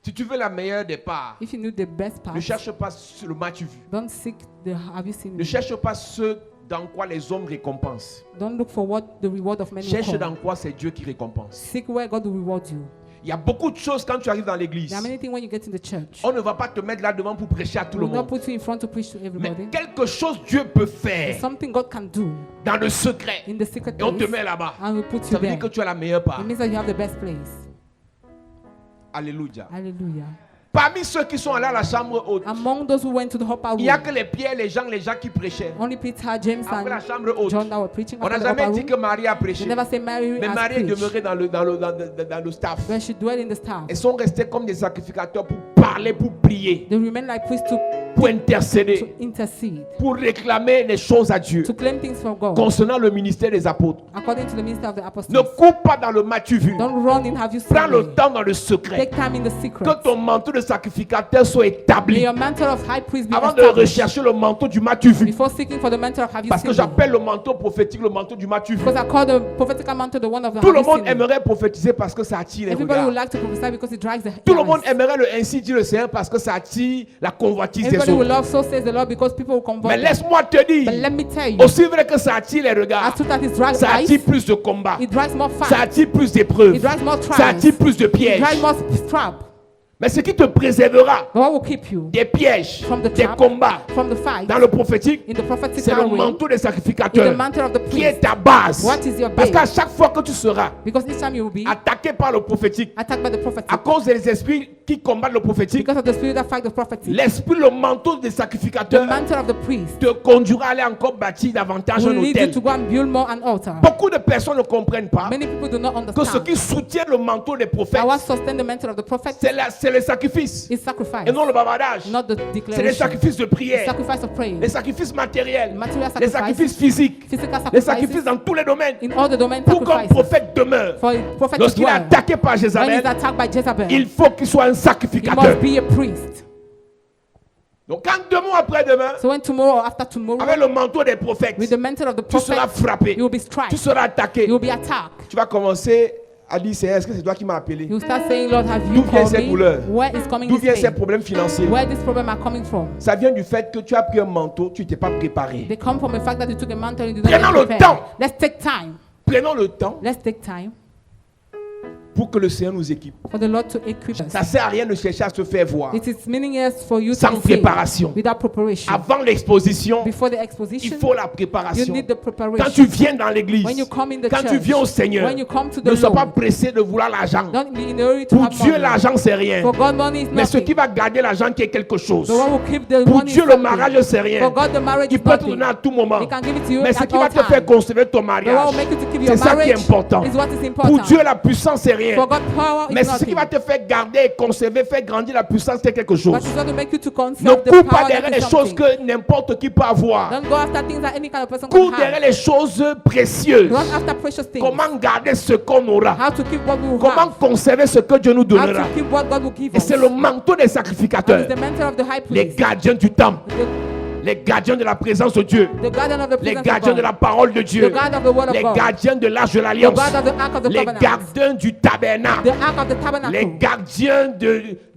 si tu veux la meilleure des parts, If you knew the best part, ne cherche pas sur le match vu. don't seek the have you seen Ne it? cherche pas ce dans quoi les hommes récompensent. Don't look for what the reward of men will Cherche come. dans quoi c'est Dieu qui récompense. Seek where God will reward you. Il y a beaucoup de choses quand tu arrives dans l'église. There are many things when you get in the church. On ne va pas te mettre là devant pour prêcher à tout We le will not monde. put you in front to preach to Mais everybody. quelque chose Dieu peut faire There's something God can do dans le secret. in the secret Et on te place, met là-bas. and we put Ça you veut dire there. que tu as la meilleure part. It means that you have the best place. Alléluia. Hallelujah. Parmi ceux qui sont allés à la chambre haute, Among those who went to the upper il n'y a room, que les Pierre, les gens qui prêchaient. only Peter, James, Après la and chambre haute, John that were preaching on n'a after the upper jamais dit room. que Marie a They prêché. never say Mary Mais has Marie est preached, demeurée dans le staff. but she dwelled in the staff. Ils sont restés comme des sacrificateurs pour parler, pour prier, They remain like priests to pour intercéder, intercede, pour réclamer les choses à Dieu. to claim things from God, Concernant le ministère des apôtres, according to the minister of the ne apostles. coupe pas dans le match vu. Don't run in have you seen Prends le me. temps dans le secret. Take time in the secret. Que ton manteau de sacrificateur soit May établi your mantle of high priest be avant de established rechercher le manteau du match vu. before seeking for the mantle of have you Parce que seen me. j'appelle le manteau prophétique le manteau du match vu. Because I call the prophetical mantle the one of the Tout le have you monde seen me. aimerait prophétiser parce que ça attire les Everybody would regards. like to prophesy because it drives the Tout le monde eyes. aimerait le ainsi dit le Seigneur parce que ça attire la convoitise des Everybody will autres. love, so says the Lord, because people will Mais convert them. laisse-moi te But dire, let me tell you, aussi vrai que ça attire les regards, as soon as it drives ça attire eyes, plus de combats, it drives more ça fire, attire plus d'épreuves, it drives more ça trials, attire plus de it pièges. drives more trap. Mais ce qui te préservera But what will keep you des pièges, from the des trap, combats from the fight, dans le prophétique, in the prophetic c'est le realm, manteau des in the sacrificateurs mantle of the qui est priest? ta base. What is your Parce base? qu'à chaque fois que tu seras Because each time you will be attaqué par le prophétique, attacked by the prophetic, à cause des esprits qui combattent le prophétique, because of the spirit that fight the prophetic, l'esprit, le manteau des the sacrificateurs mantle of the priest te conduira à aller encore bâtir davantage will un lead you hôtel. to go and build more an altar. Beaucoup de personnes ne comprennent pas Many people do not que ce understand qui soutient le manteau des prophètes, that what sustain the mantle of the prophet c'est le sacrifice is sacrifice, et non le bavardage. not the C'est les declaration. sacrifices de prière, Sacrifice of prayer, les sacrifices matériels, material les sacrifice, sacrifices physiques, physical les sacrifices, sacrifices dans tous les domaines. in all the domain Pour qu'un sacrifices. prophète demeure, For a prophet to lorsqu'il est dwell, attaqué par when he's Jézabel, attacked by Jezebel, il faut qu'il soit un he sacrificateur. must be a priest. Donc quand demain après-demain, So when tomorrow or after tomorrow, avec le manteau des prophètes, with the mantle of the tu seras prophet, frappé, you will be tu struck, seras attaqué. you will be attacked. Tu vas commencer à dire, Seigneur, est-ce que c'est toi qui m'as appelé? You will start saying, Lord, have D'où you viennent called ces me? douleurs? Where is coming D'où this viennent ces pain? problèmes financiers? Where these problems are coming from? Ça vient du fait que tu as pris un manteau, tu n'étais pas préparé. They come from the fact that you took a mantle and you did Prenons not le prepare. temps. Let's take time. Prenons le temps Let's take time pour que le Seigneur nous équipe. for the Lord to equip us. Ça ne sert à rien de chercher à se faire voir. It is meaningless for you Sans to be saved préparation. without preparation. Avant l'exposition, Before the il exposition, faut la you préparation. need the Quand preparation. tu viens dans l'église, When you come in the quand tu church, viens au Seigneur, when you come to the ne sois pas Lord, pressé de vouloir l'argent. don't be in a hurry to Pour have Dieu, money. l'argent, c'est rien. For God, money is Mais ce nothing. qui va garder l'argent, qui est quelque chose. The one who keep the Pour money is Dieu, le something. mariage, c'est rien. For God, the marriage Il is peut te nothing. donner à tout moment. He can give it to you Mais ce at qui va all te faire times. conserver ton The one mariage, who make you to keep c'est your ça qui est marriage important. is what is Pour important. Dieu, la puissance, c'est rien. For God, power Mais is ce qui nothing. va te faire garder, conserver, faire grandir la puissance, c'est quelque chose. But it's going to make you to Ne conserve the cours pas power derrière that les is choses something. que n'importe qui peut avoir. Don't go after things that any kind of person Cours can derrière have. les choses précieuses. Run after precious things. Comment garder ce qu'on aura? How to keep what we will Comment have. conserver ce que Dieu nous How donnera? to keep what God will give Et us. c'est le manteau des And sacrificateurs, it's the mentor of the high les priest. gardiens du temple, The, les gardiens de la présence de Dieu, the guardian of the les presence gardiens of de God. la parole de The Dieu, guard of the word of les God. gardiens de l'Arche de The l'Alliance, guard of the ark of the les covenant. gardiens du tabernacle, The ark of the tabernacle. les gardiens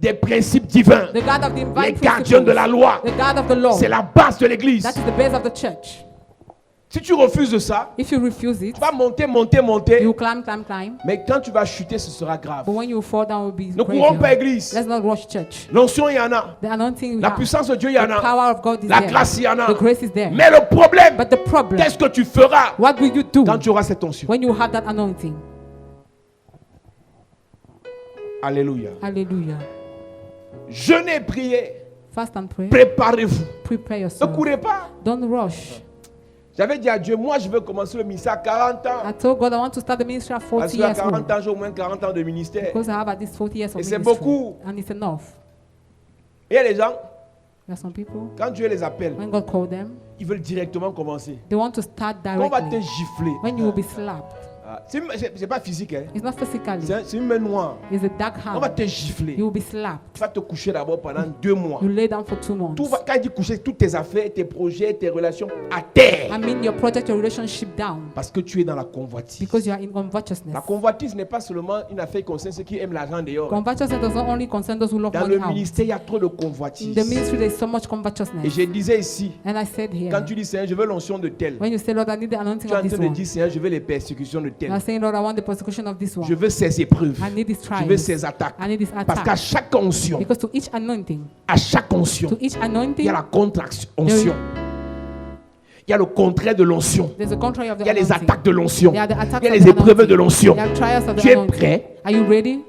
des principes divins, The guard of the les divine gardiens de la principles. loi. The guard of the law. C'est la base de l'église. That is the base of the church. Si tu refuses ça, If you refuse it, tu vas monter. you climb. Mais quand tu vas chuter, ce sera grave. But when you fall down, it will be Ne courons pas, great. église. Let's not rush church. L'onction, il y en a. The anointing we La have. puissance de Dieu, il y en The a. power of God is La there. grâce, il y en a. The grace is there. Mais le problème, But the problem, qu'est-ce que tu feras what will you do quand tu auras cette onction? when you have that anointing? Alléluia. Hallelujah. Jeûnez, priez. Fast and pray. Préparez-vous. Prepare Ne yourself. courez pas. Don't rush. J'avais dit à Dieu, moi je veux commencer le ministère à 40 ans. I told God I want to start the ministry at Parce 40 qu'à years 40 old. ans, j'ai au moins 40 ans de ministère. Because I have at least 40 years of Et c'est ministry. beaucoup. And it's enough. Et il y a des gens, There are some people, quand Dieu les appelle, when God called them, ils veulent directement commencer. they want to start On va te directly. gifler. When you will be slapped. Ah, c'est pas physique, hein. It's not physically. C'est une main noire. It's a dark On va hand. te gifler. You will be slapped. Tu vas te coucher d'abord pendant 2 mois. You lay down for 2 months. Quand il dit coucher, toutes tes affaires, tes projets, tes relations à terre. I mean your project, your relationship down. Parce que tu es dans la convoitise. Because you are in covetousness. La convoitise n'est pas seulement une affaire qui concerne ceux qui aiment l'argent dehors. Covetousness does not only concern those who love Dans money le out. ministère, il y a trop de In convoitise. the ministry, there is so much Et covetousness. je disais ici, And I said here, quand tu dis Seigneur, je veux l'onction de tel, when you say, Lord, I need the anointing tu es en of this train de one, dire Seigneur, je veux les persécutions de you tel. are saying, Lord, I want the persecution of this one. Je veux ces épreuves. I need these Je veux trials. ces attaques. I need this Parce qu'à attack. chaque onction, Because to each anointing, à chaque onction, to each il y anointing, a la contre-onction. Il y a le contraire de l'onction. there's a contrary of the Il y a les anointing. attaques de l'onction. There are the Il attacks y a of les the épreuves anointing. de l'onction. There are trials of the Tu es anointing. prêt? Are you ready?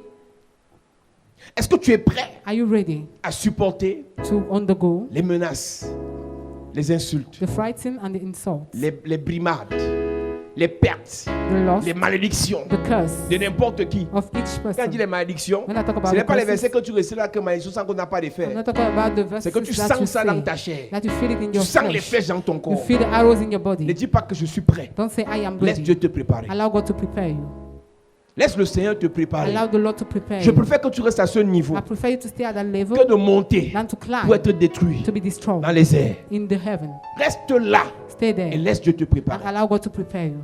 Est-ce que tu es prêt Are you ready à supporter to undergo les menaces, les insultes, the frightened and the insults, les brimades, les pertes, the loss, les malédictions the curse de n'importe qui? of each Quand on dit person? les malédictions, When I talk about ce n'est the pas les curses, versets que tu récites là que malédiction sans qu'on n'a pas de I'm faire. not talking about the verses C'est que tu that you sens ça say, dans ta chair. that you feel it in Tu your sens les flesh. flèches dans ton You corps. feel the arrows in your Ne body. dis pas que je suis prêt. Don't say, I am Laisse Dieu ready. te préparer. Allow God to prepare you. Laisse le Seigneur te préparer. Allow the Lord to prepare Je you. préfère que tu restes à ce niveau I prefer you to stay at that level que de monter than to pour climb, être détruit to be destroyed dans les airs. in the heaven. Reste là Stay et there laisse Dieu te and préparer. allow God to prepare you.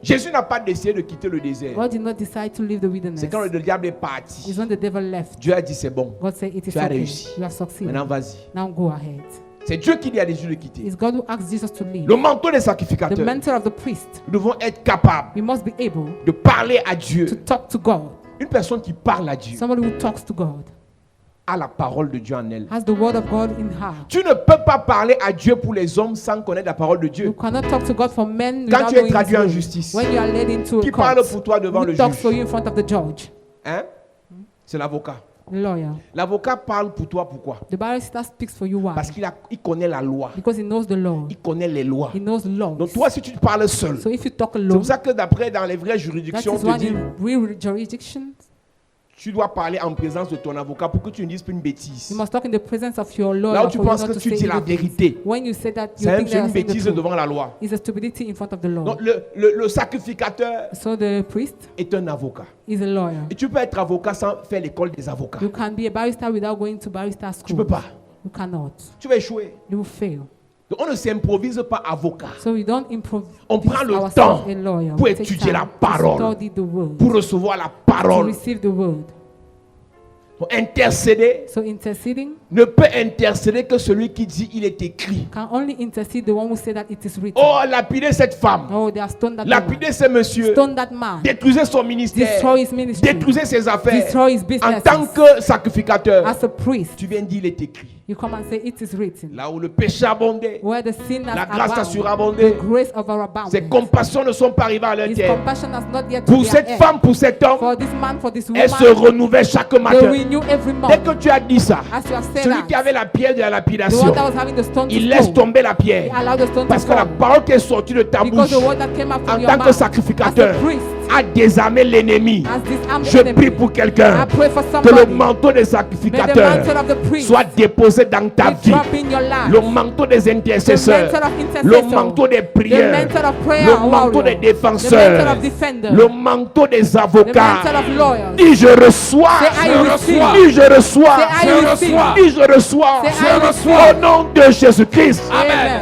Jésus n'a pas décidé de quitter le désert. God did not decide to leave the wilderness. C'est quand le diable est parti. It's when the devil left. Dieu a dit c'est bon. God said, it is Tu as okay. réussi. You have succeeded. Maintenant vas-y. Now go ahead. C'est Dieu qui lui a décidé de quitter. It's God who asked Jesus to leave. Le manteau des The sacrificateurs. mentor of the priest. Nous devons être capables We must be able de parler à to Dieu. talk to God. Une personne qui parle à Dieu Somebody who talks to God a la parole de Dieu en elle. has the word of God in her. Tu ne peux pas parler à Dieu pour les hommes sans connaître la parole de You Dieu. cannot talk to God for men Quand without tu es knowing traduit His en will. justice, When you are led into qui a court, parle pour toi devant who le talks for juge? you in front of the judge? Hein? C'est l'avocat. The lawyer. L'avocat parle pour toi pourquoi? The barrister speaks for you. Why? Parce il connaît la loi. Because he knows the law. Il connaît les lois. He knows laws. Donc toi, si tu parles seul, So if you talk c'est alone, pour ça que d'après dans les vraies that juridictions, is on te why dit, in real jurisdictions, tu dois parler en présence de ton avocat pour que tu ne dises pas une bêtise. you must talk in the presence of your lawyer. Là où tu for you penses not que to tu say dis la evil things. vérité, When you say that, you c'est think they une are saying the bêtise truth. devant la loi. It's a stupidity in front of the law. Donc le sacrificateur So the priest est un avocat. is a lawyer. Et tu peux être avocat sans faire l'école des avocats. You can be a barrister without going to barrister Tu school. peux pas. You cannot. Tu vas échouer. You will fail. Donc on ne s'improvise pas avocat So we don't improvise On prend le ourselves temps a lawyer. pour We take étudier la time to parole, study the word, pour recevoir la to parole. receive the word. Donc, intercéder So interceding ne peut intercéder que celui qui dit il est écrit. can only intercede the one who said that it is written. Oh, lapidez cette femme. Oh, they have stoned that Lapidez woman. ce monsieur. Stone that man. Détruisez son ministère. Destroy his ministry. Détruisez ses affaires. Destroy his En business. tant que sacrificateur, As a priest, tu viens dire il est écrit. you come and say it is written. Là où le péché abondait, Where the sin has la grâce a abounded, surabondé. the grace of our abounding. Ses compassions ne sont pas arrivées à leur His terme. compassion has not yet Pour to cette their end. femme, pour cet homme, For this man, for this elle woman, se renouvelle chaque they matin. renew every Dès month. que tu as dit ça, As you have said celui qui that, avait la pierre de la the lapidation, one that was having the stone to il laisse fall, tomber la he pierre. allowed the stone Parce to que la fall. parole qui est sortie de ta Because bouche the word that came out en from your tant que mouth sacrificateur as a priest a désarmé l'ennemi. has disarmed Je the prie enemy. pour I quelqu'un pray for que le somebody. manteau des May the sacrificateurs mantle of the priest soit déposé dans ta be vie. dropped in your life. Le manteau des The intercesseurs, mantle of le intercessor. manteau des The prières, mantle of prayer le manteau warrior. des The mantle défenseurs, of defender. le manteau des The avocats. mantle of lawyers. Dis je reçois, Say, I je receive. reçois, dis je reçois, Say, I je receive. reçois, dis je reçois, Say, je I reçois receive. au nom de Jésus-Christ. Amen.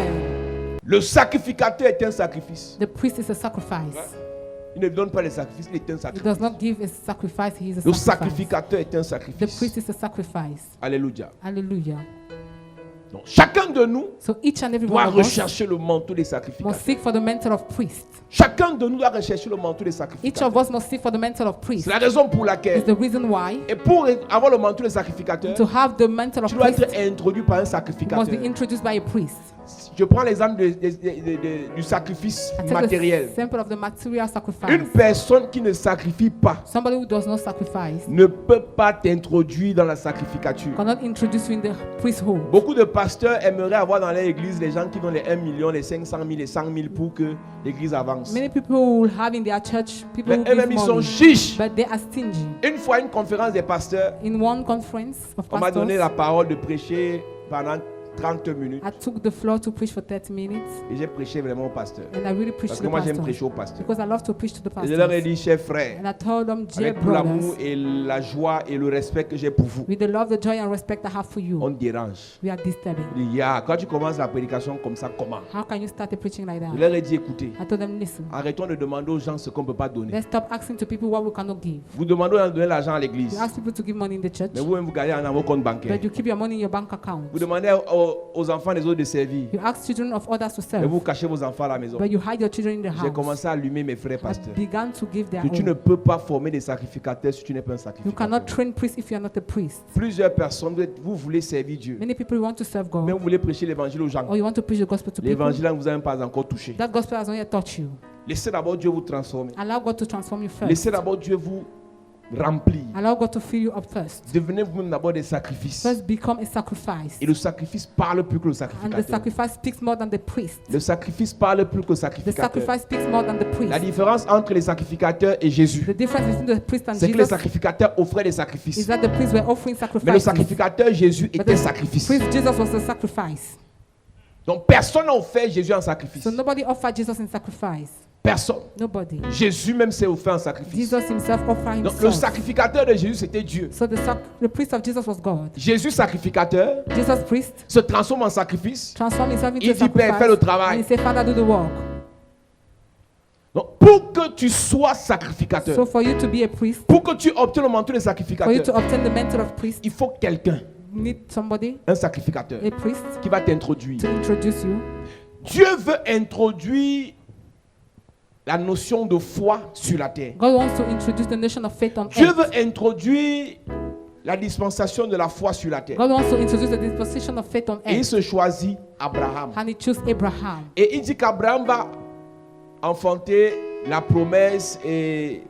Le sacrificateur est un sacrifice. The priest is a sacrifice. Il ne donne pas les sacrifices, il est un He sacrifice. does not give a sacrifice, he is a Le sacrifice. sacrificateur est un The sacrifice. priest is a sacrifice. Alléluia. Hallelujah. Donc, chacun de nous So each and every doit one of us rechercher le manteau des must sacrificateurs. seek for the mantle of priest. Chacun de nous doit rechercher le manteau des Each sacrificateurs. of us must seek for the mantle of priest. C'est la raison pour It's laquelle, the reason why et pour avoir le manteau des sacrificateurs, to have the mantle of tu dois priest être introduit par un you must be sacrificateur. introduced by a priest. Je prends l'exemple du sacrifice I take matériel. the example of the material sacrifice. Une personne qui ne sacrifie pas Somebody who does not sacrifice ne peut pas t'introduire dans la sacrificature. cannot introduce you in the priesthood. Beaucoup de pasteurs aimeraient avoir dans leur église les gens qui donnent les 1 million, les 500 000, les 100 000 pour que l'église avance. Many people will have in their church people Mais who give eux-mêmes, ils sont money, chiches. but they are stingy. Une fois, une conférence des pasteurs, In one conference of on m'a donné pastors, la parole de prêcher pendant 30 minutes. I took the floor to preach for 30 minutes, Et j'ai prêché vraiment au pasteur. and I really preached Parce to que the moi, j'aime pastor prêcher au pasteur. because I love to preach to the Et je leur ai pastors. dit, chers frères, And I told them, dear avec tout l'amour brothers, et la joie et le respect que j'ai pour vous, with the love, the joy, and respect I have for on you, dérange. we are disturbing. Il dit, ah, quand tu commences la prédication comme ça, comment? How can you start a preaching like Je that? leur ai dit, écoutez, I told them, listen, arrêtons de demander aux gens ce qu'on ne peut pas donner. let's stop asking to people what we cannot give. Vous demandez de donner l'argent à l'église, You ask people to give money in the church, mais vous-même vous gardez dans vos comptes bancaires. but you keep your money in your bank account. Vous demandez aux enfants des autres de servir, You ask children of others to mais serve, vous cachez vos enfants à la maison. but you hide your children in the J'ai house. commencé à allumer mes frères I pasteurs. began to give their Que tu ne own. peux pas former des sacrificateurs si tu n'es pas un You cannot sacrificateur. train priests if you are not a priest. Plusieurs personnes, vous voulez servir Dieu, Many people want to serve mais God, vous voulez prêcher l'évangile aux gens. or you want to preach the gospel to people. L'évangile ne vous a même pas encore touché. That gospel has not yet touched you. Laissez d'abord Dieu vous transformer. Allow God to transform you first. Laissez d'abord Dieu vous remplir. Allow God to fill you up first. Devenez vous-même d'abord des sacrifices. First become a sacrifice. Et le sacrifice parle plus que le And the sacrificateur. sacrifice speaks more than the priest. Le sacrifice parle plus que le The sacrificateur. sacrifice speaks more than the La priest. différence entre les sacrificateurs et Jésus, The difference between the priest and c'est que les Jesus sacrificateurs offraient des is sacrifices. that the priests were offering Mais le sacrifices. sacrificateur Jésus But était the sacrifice. priest Jesus was a sacrifice. Donc personne n'a offert Jésus en sacrifice. So nobody offered Jesus in sacrifice. Personne. Nobody. Jésus même s'est offert en sacrifice. Jesus himself offered Donc le himself. sacrificateur de Jésus c'était Dieu. So the priest of Jesus was God. Jésus sacrificateur Jesus priest se transforme en sacrifice. transformed himself into Il a dit, Père, sacrifice. fais le travail. And he said, Father, do the work. Donc pour que tu sois So sacrificateur, for you to be a priest, pour que tu obtiennes le manteau de for you to sacrificateur, obtain the mantle of priest, il faut quelqu'un, you need somebody, un sacrificateur, a priest, qui va t'introduire. to introduce you. Dieu veut introduire la notion de foi sur la terre. God wants to introduce the notion of faith on Dieu earth. veut introduire la dispensation de la foi sur la terre. God wants to introduce the disposition of faith on Et il earth. se choisit Abraham. And he chose Abraham. Et il dit qu'Abraham va enfanter la promesse et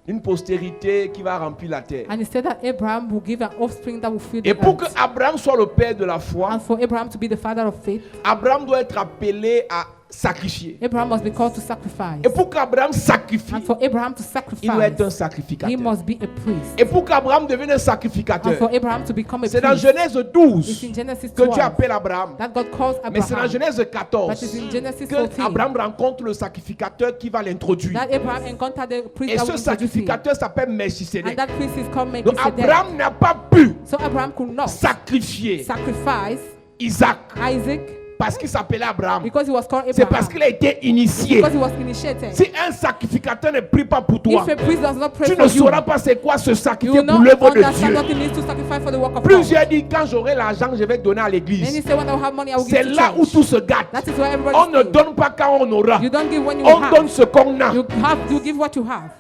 une postérité qui va remplir la terre. And he said that Abraham will give an offspring that will fill the Et pour que earth. Abraham soit le père de la foi, And for Abraham to be the father of faith, Abraham doit être appelé à sacrifier. Abraham must be called to sacrifice. Et pour qu'Abraham sacrifie, And for Abraham to il doit être un sacrifice, he sacrificateur. must be a priest. Et pour qu'Abraham devienne un And sacrificateur, for Abraham to become a c'est dans priest, Genèse it's 12 in Genesis que Dieu 12 appelle Abraham. that God calls Mais c'est dans Abraham. Genèse But it's 14 in Genesis que 14 Abraham rencontre le sacrificateur qui va l'introduire. that Abraham encountered the priest Et that ce will introduce him. sacrificateur s'appelle And Melchisedec. that priest is called Donc Melchizedek. Abraham n'a pas pu So Abraham could not sacrifier sacrifice Isaac Isaac parce qu'il s'appelait Abraham. because he was called C'est parce Abraham. qu'il a été initié. Because he was initiated. Si un sacrificateur ne prie pas pour toi, If a priest does not pray tu for ne you, sauras pas c'est quoi se you sacrifier will pour not l'œuvre de understand Dieu. what he needs to sacrifice for the work of God. Plusieurs disent quand j'aurai l'argent, je vais donner à Then he l'église. said, when I will have money, I will C'est give to là où church. tout se gâte. That is where everybody On ne steals. donne pas quand on aura. You don't give when you On have. donne ce qu'on a. You give what you have.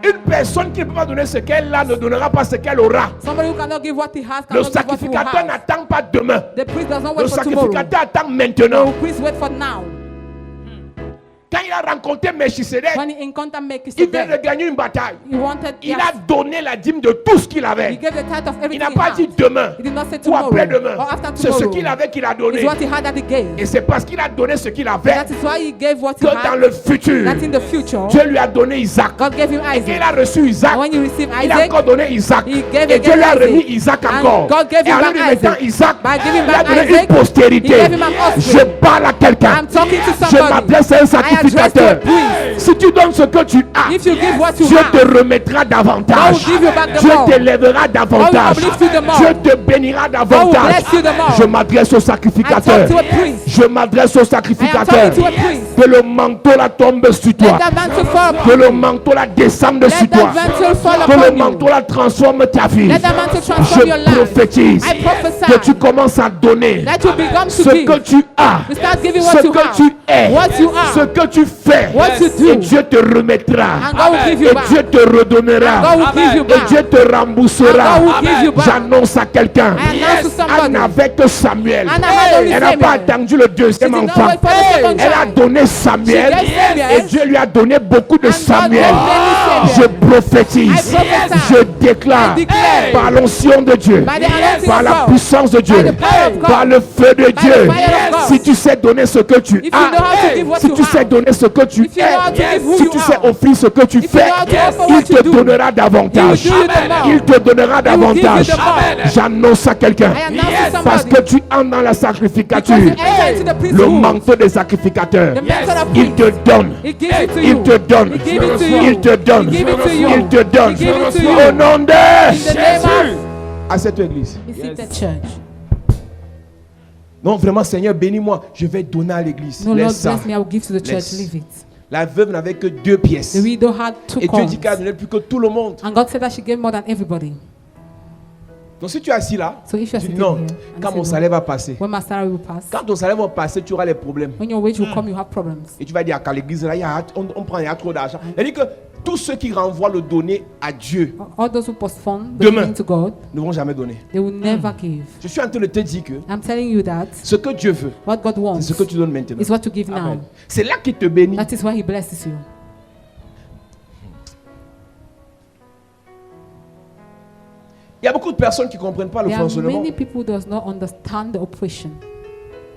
Une personne qui ne peut pas donner ce qu'elle a ne donnera pas ce qu'elle aura. Somebody who cannot give what he has Le cannot give what he will sacrificateur have. n'attend pas demain. The priest does not Le wait for tomorrow. sacrificateur attend The maintenant. priest wait for now. Quand il a rencontré Melchisedec, When he encountered il vient de Melchizedek, gagner une bataille. he wanted, Il a donné la dîme de tout ce qu'il he avait. gave the tithe of Il everything n'a he pas had. dit demain He did not say ou tomorrow après-demain. or after C'est ce tomorrow. qu'il avait qu'il a donné. It's what he had that he gave. Et c'est parce qu'il a donné ce qu'il avait That is why he gave what he que dans had. le futur, That in the future, Dieu lui a donné Isaac. God gave him Et il Isaac. a reçu Isaac. And when you receive Il a Isaac, encore donné Isaac. he gave Et Dieu lui a again remis Isaac. Isaac And encore. God gave Et him en back lui remettant Isaac. Isaac, By giving il a back donné Isaac, une postérité. he gave him an offspring. Je parle à quelqu'un. I'm talking to Je somebody. m'adresse à un I address to a sacrificateur. priest. Si tu donnes ce que tu as, If you give what you Dieu have, te remettra God davantage. will give you back the Dieu more. t'élèvera davantage. God will uplift you the more. Dieu te bénira davantage. bless you the more. Je m'adresse au I sacrificateur. talk to a priest. Je m'adresse au I am sacrificateur. talking to a priest. Que le manteau la tombe sur toi. Let that mantle fall Que upon le you. manteau la descende Let sur that toi. mantle fall Que le upon you. manteau la transforme ta vie. Let that mantle transform your Je life. prophétise I prophesy que tu commences à donner that you become to ce que give. tu as, You start giving ce what you que have. tu es, What you are. ce que tu fais, What you et do, Dieu te remettra. and God will give Et you back. Dieu te And redonnera. God will give you Et back. Dieu te remboursera. And God will give you back. J'annonce à quelqu'un. I announce to somebody. Anne n'avait que Samuel. Anna had only Elle n'a pas Samuel. attendu le deuxième She did not enfant. wait for the second Elle a child. donné Samuel. She gave Samuel. Et Dieu lui a donné beaucoup de And Samuel. God gave Je Samuel. prophétise. I prophesy. Je déclare I declare. par l'onction de Dieu, By the anointing par of la God. puissance de Dieu, By the power of God. par le feu de the Dieu. fire of God. Si tu sais donner ce que tu If you know how to as, give what si you tu sais have. donner ce que tu If you know how to give who es, si you tu sais are. offrir ce que tu If you fais, know how to offer il what te you do. donnera davantage. He will do you the more. Il te donnera davantage. the more. J'annonce à quelqu'un. I announce to Parce somebody. que tu entres dans la sacrificature. Because you enter into the Le priesthood. manteau des sacrificateurs. The method of Il te priest. donne. He gives it to Il you. te donne. He gives it to you. Il te donne. He gives it to you. Il te donne. He gives it to Au you. nom de In the name Jésus. of À cette église. Visited Church. Non, vraiment, Seigneur, bénis-moi. Je vais donner à l'église. No, Lord, Laisse ça. bless me. I will give to the church. Laisse. Leave it. La veuve n'avait que 2 pièces. The widow had 2 Et Dieu dit coins. qu'elle a donné plus que tout le monde. And God said that she gave more than everybody. Donc si tu es assis là, So if you're tu dis sitting non, here, quand and mon say, salaire va passer. when my salary will pass, Quand ton salaire va passer, tu auras les problèmes. when your wage will come, you have problems. Et tu vas dire qu'à l'église, là, il y a trop d'argent. C'est-à-dire que tous ceux qui renvoient le donner à Dieu All those who postpone the Demain. giving to God, ne vont jamais donner. they will never give. Je suis en train de te dire que I'm telling you that ce que Dieu veut, what God c'est wants ce que tu donnes maintenant. is what you give Amen. now. C'est là qu'il te bénit. That is why He blesses you. Il y a beaucoup de personnes qui ne comprennent pas le There are fonctionnement. many people who does not understand the operation.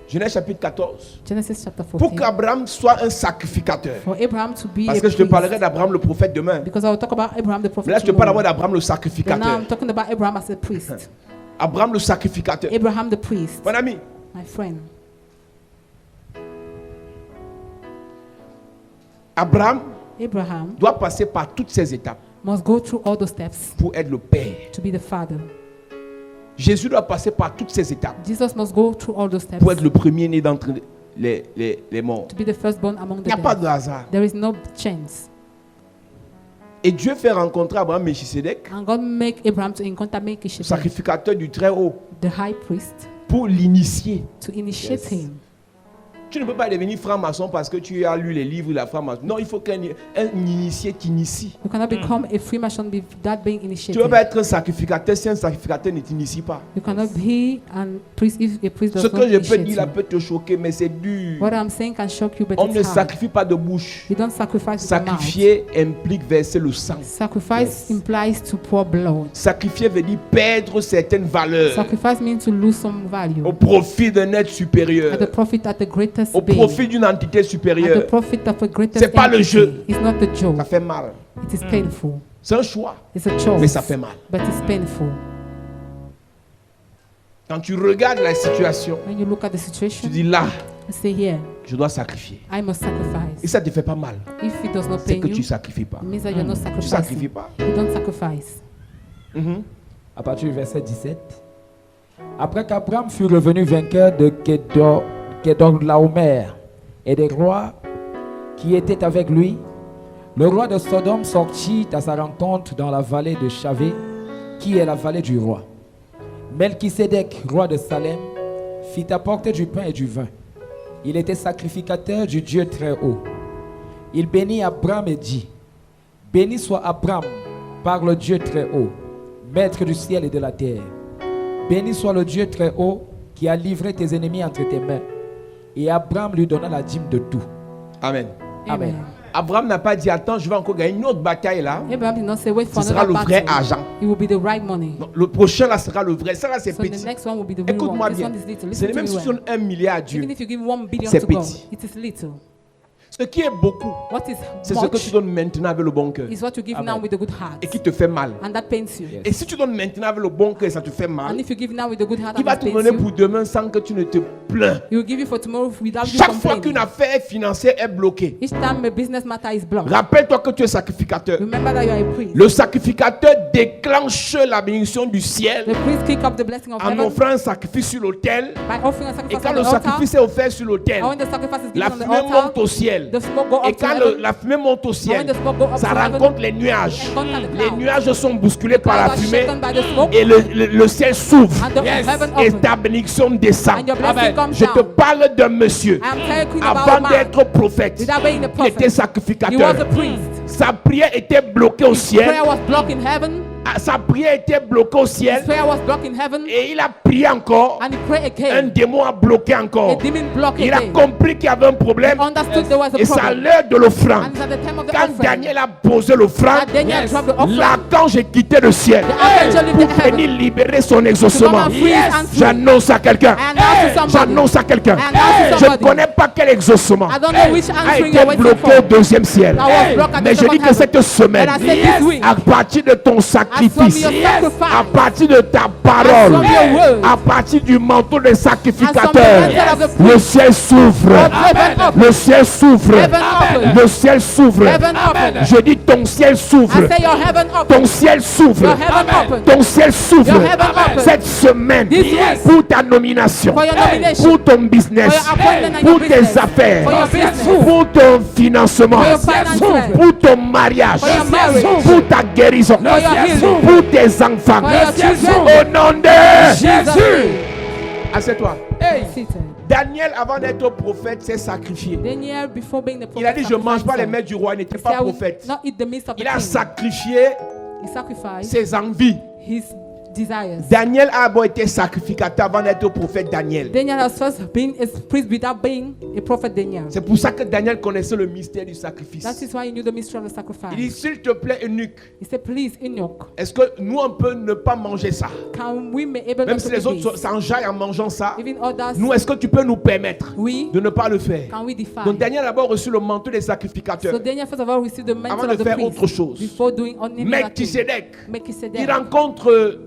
Genèse chapitre 14. Genesis chapter Pour 14. qu'Abraham soit un sacrificateur. For Abraham to be Parce a que je te priest. parlerai d'Abraham le prophète demain. Because I will talk about Abraham the prophet. Mais là, je te parle tomorrow. d'abord d'Abraham le But now sacrificateur. I'm talking about Abraham as a priest. Abraham le sacrificateur. Abraham the priest. Mon ami, My friend. Abraham Abraham doit passer par toutes ces étapes must go through all those steps pour être le Père. to be the father. Jésus doit passer par toutes ces étapes Jesus must go through all those steps pour être le premier-né d'entre les morts. to be the firstborn among Il the n'y a pas de dead. hasard. There is no chance. Et Dieu fait rencontrer Abraham Melchisedec, And God make Abraham to encounter Melchizedek, sacrificateur du Très-Haut, the high priest, pour l'initier. to initiate him. Tu ne peux pas devenir franc-maçon parce que tu as lu les livres de la franc-maçon. Non, il faut qu'un initié t'initie. You cannot become a Freemason without being Tu ne initiated. peux pas être un sacrificateur si un sacrificateur ne t'initie pas. You cannot be a priest if a priest Ce does que not je peux initiate dire là you. peut te choquer, mais c'est dur. What I'm saying can shock you, but On ne it's hard. sacrifie pas de bouche. You don't sacrifice with the mouth. Sacrifier implique verser le sang. Sacrifice implies to pour blood. Sacrifier veut dire perdre certaines valeurs Sacrifice means to lose some au value profit d'un être supérieur, at the profit at the greatest au being, profit d'une entité at the supérieure. profit of a greatest C'est pas le entity. jeu. It's not the Ça joke. fait mal. It is painful. C'est un choix, It's a mais choice. ça fait mal. But it's painful. Quand tu regardes la situation, When you look at the tu situation, dis là, you say here, je dois sacrifier. I must Et sacrifice. ça ne te fait pas mal. If it does not C'est pain que you, tu ne sacrifies pas. it means that you're not Tu ne sacrifies sacrificing. pas. You don't sacrifice. Mhm. À partir du verset 17. Après qu'Abraham fut revenu vainqueur de Kedorlaomer et des rois qui étaient avec lui, le roi de Sodome sortit à sa rencontre dans la vallée de Chavé, qui est la vallée du roi. Melchisedec, roi de Salem, fit apporter du pain et du vin. Il était sacrificateur du Dieu très haut. Il bénit Abraham et dit: Béni soit Abraham par le Dieu très haut, maître du ciel et de la terre. Béni soit le Dieu très haut qui a livré tes ennemis entre tes mains. Et Abraham lui donna la dîme de tout. Amen. Amen. Abraham n'a pas dit attends, je vais encore gagner une autre bataille là. Abraham did not say, wait for Ce sera another le vrai battle. argent. It will be the right money. Non, le prochain là sera le vrai. Ça là c'est So the petit. next one will be the real Écoute-moi one. This bien. one is little. C'est Listen même to si me tu well. donnes 1 milliard à Dieu. Even if you give 1 billion C'est to God, petit. it is little. Ce qui est beaucoup, What is c'est ce que tu much donnes maintenant avec le bon cœur is what you give now with a good heart. et qui te fait mal. And that pains you. Et si tu donnes maintenant avec le bon cœur et ça te fait And mal, if you give now with a good heart il and va it te pains donner you, pour demain sans que tu ne te plains. he will give you for tomorrow without you Chaque fois qu'une complaining. affaire financière est bloquée, Each time a business matter is blocked, rappelle-toi que tu es sacrificateur. remember that you are a priest. Le sacrificateur déclenche la bénédiction du ciel The priest kick up the blessing of en heaven offrant un sacrifice sur l'autel. by offering a Et sacrifice quand on le the altar. sacrifice est offert sur l'autel, And when the sacrifice is la given on the fumée altar, monte au ciel. the smoke go Et up to quand heaven. la fumée monte au And ciel, when the smoke go up ça to heaven, rencontre les nuages. encounter the Les cloud. nuages sont bousculés par la Clouds are fumée shaken by the smoke, et le ciel s'ouvre. and the heaven Et opens. ta bénédiction descend. And your blessing Et come Je te down. parle d'un monsieur. I am talking about a Avant man. d'être prophète, Without being a il était prophet, he was sacrificateur. a priest. Sa prière était bloquée au His prayer ciel. was blocked in heaven. Sa prière était bloquée au His ciel. prayer was blocked in heaven. Et il a prié encore. And he prayed Un again. démon a bloqué A encore. demon blocked Il a again. compris qu'il y avait un problème. He understood there was a Et c'est à problem. l'heure de l'offrande. And it's at the time of the Quand offering Daniel a posé l'offrande, that Daniel dropped the offering. l'archange est quitté le ciel The archangel left pour the heaven venir libérer son to come exaucement. and free his answer. J'annonce à quelqu'un. I announce to somebody. J'annonce à quelqu'un. I announce to Je ne somebody. connais pas quel exaucement I don't know which a answering été you're waiting bloqué for. au deuxième ciel. That was blocked at Mais the je dis second que cette heaven. semaine, And I said this week, à partir de ton as sacrifice, from your sacrifice, à partir de ta parole, from your word, à partir du manteau des as from the sacrificateurs, mantle of the le priest, ciel s'ouvre. heaven open. Le ciel s'ouvre. Heaven open. Le ciel s'ouvre. Heaven open. Je dis ton ciel s'ouvre. I say your heaven Ton open. ciel s'ouvre. Your heaven open. Ton ciel s'ouvre. Your heaven open. Cette semaine, This week, pour ta nomination, for your nomination, pour ton business, for your appointment and pour your tes business, affaires, for your business, pour ton financement, for your finances, pour ton mariage, for your marriage, pour ta guérison, for your healing, pour tes enfants. for your children. Au nom de Jesus' Jésus. name. Assieds-toi. Seated. Daniel, avant d'être prophète, s'est sacrifié. Daniel, before being the prophet, Il a dit, je ne mange pas les sacrificed maîtres du roi. Il n'était himself. pas He said, I will prophète. not eat the meat of the Il a king. sacrifié He sacrificed ses envies. his desires. Daniel a d'abord été sacrificateur avant d'être prophèt. Daniel. Daniel has first been a priest without being a prophet. Daniel. C'est pour ça que Daniel connaissait le mystère du That sacrifice. is why he knew the mystery of the Il sacrifice. dit, s'il te plaît, eunuque, He said, please, Enoch, est-ce que nous, on peut ne pas manger ça? can we be able Même to si do les autres this? s'enjaillent en mangeant ça, Even others, nous, est-ce que tu peux nous permettre we, de ne pas le faire? can we defy? Donc Daniel a d'abord reçu le manteau des So sacrificateurs. Daniel first of all received the mantle Avant de of the faire priest autre chose. before doing only nothing. Melchisedec, Melchizedek. il rencontre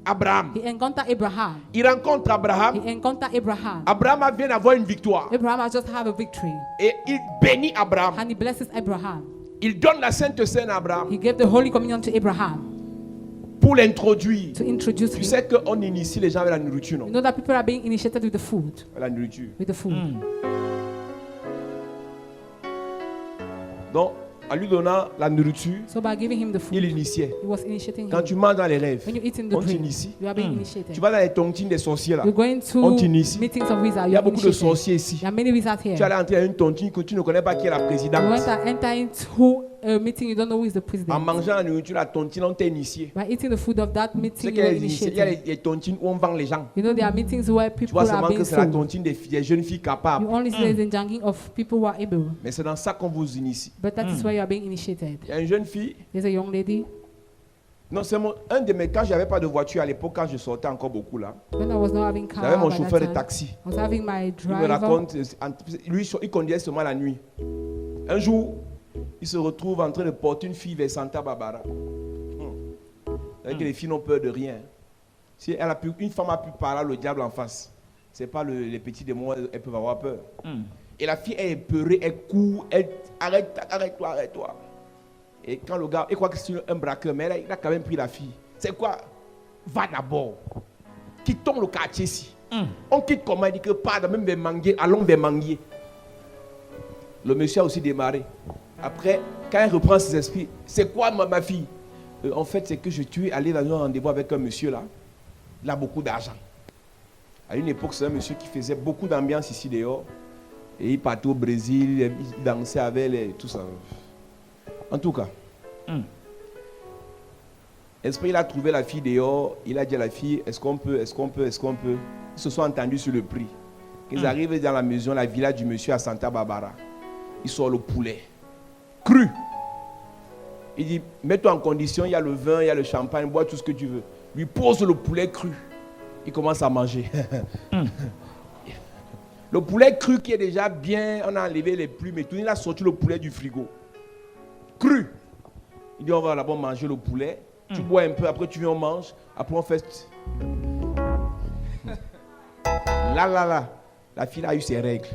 Abraham. He encountered Abraham. Il rencontre Abraham. He encountered Abraham. Abraham vient d'avoir une victoire. Abraham has just had a victory. Et il bénit Abraham. And he blesses Abraham. Il donne la Sainte Seine à Abraham He gave the Holy Communion to Abraham pour l'introduire. to introduce Tu him. sais qu'on initie les gens avec la nourriture, non? You know that people are being initiated with the food. La nourriture. With the food. Donc, en lui donnant la nourriture, So by giving him the food, il initiait. he was initiating Quand him. tu manges dans les rêves, When you eat in the on dream, t'initie. you are being initiated. Tu vas dans les tontines des sorciers là. You're going On to t'initie. meetings of wizards. Il y You a are beaucoup de initiated. sorciers ici. There are many wizards here. Tu allais entrer à une tontine que tu ne connais pas qui est la You présidente. went and enter into a meeting, you don't know who is the En president. mangeant la nourriture, la tontine, on t'a initié. By eating the food of that Tu sais meeting, qu'il you y a were les initiés, il y a initiated. les tontines où on vend les gens. You know, there are meetings where Tu people vois are seulement being que c'est la sold. tontine des jeunes filles capables. You only see the janging of people who are able. Mais c'est dans ça qu'on vous initie. But that is where you are being initiated. Il y a une jeune fille. There's a young lady. Non, c'est un de mes. Quand j'avais pas de voiture à l'époque, quand je sortais encore beaucoup là, When I was not having car, j'avais mon by that chauffeur de time, taxi. I was having my Il me driver. raconte, lui, il conduisait seulement la nuit. Un jour, il se retrouve en train de porter une fille vers Santa Barbara. C'est-à-dire que les filles n'ont peur de rien. Si elle a pu, une femme a pu parler le diable en face, c'est pas les petits démons, elles peuvent avoir peur. Et la fille est épeurée, elle court, elle arrête-toi, arrête-toi. Et quand le gars, il croit que c'est un braqueur, mais il a quand même pris la fille. C'est quoi? Va d'abord. Quittons le quartier ici. On quitte comment? Il dit que pas même vers Manguier, allons vers Manguier. Le monsieur a aussi démarré. Après, quand il reprend ses esprits, c'est quoi ma fille? En fait, c'est que je suis allé dans un rendez-vous avec un monsieur là. Il a beaucoup d'argent. À une époque, c'est un monsieur qui faisait beaucoup d'ambiance ici dehors. Et il partait au Brésil, il dansait avec les, tout ça. En tout cas, il a trouvé la fille dehors. Il a dit à la fille, est-ce qu'on peut? Ils se sont entendus sur le prix. Ils arrivent dans la maison, la villa du monsieur à Santa Barbara. Il sort le poulet cru. Il dit, mets-toi en condition, il y a le vin, il y a le champagne, bois tout ce que tu veux. Lui pose le poulet cru. Il commence à manger. Le poulet cru qui est déjà bien, on a enlevé les plumes et tout. Il a sorti le poulet du frigo. Cru. Il dit, on va d'abord manger le poulet. Tu bois un peu, après tu viens, on mange. Après on fait... Là. La fille a eu ses règles.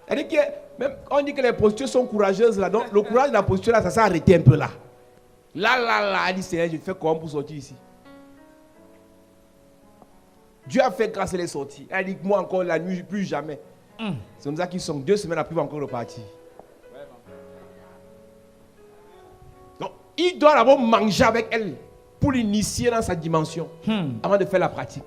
Elle dit que, même on dit que les postures sont courageuses là. Donc le courage de la posture là, ça s'est arrêté un peu là. Là. Elle dit, Seigneur, je fais comment pour sortir ici? Dieu a fait grâce, elle est sortie. Elle dit, moi encore la nuit, plus jamais. C'est comme ça qu'ils sont 2 semaines après, ils vont encore repartir. Donc, il doit d'abord manger avec elle pour l'initier dans sa dimension avant de faire la pratique.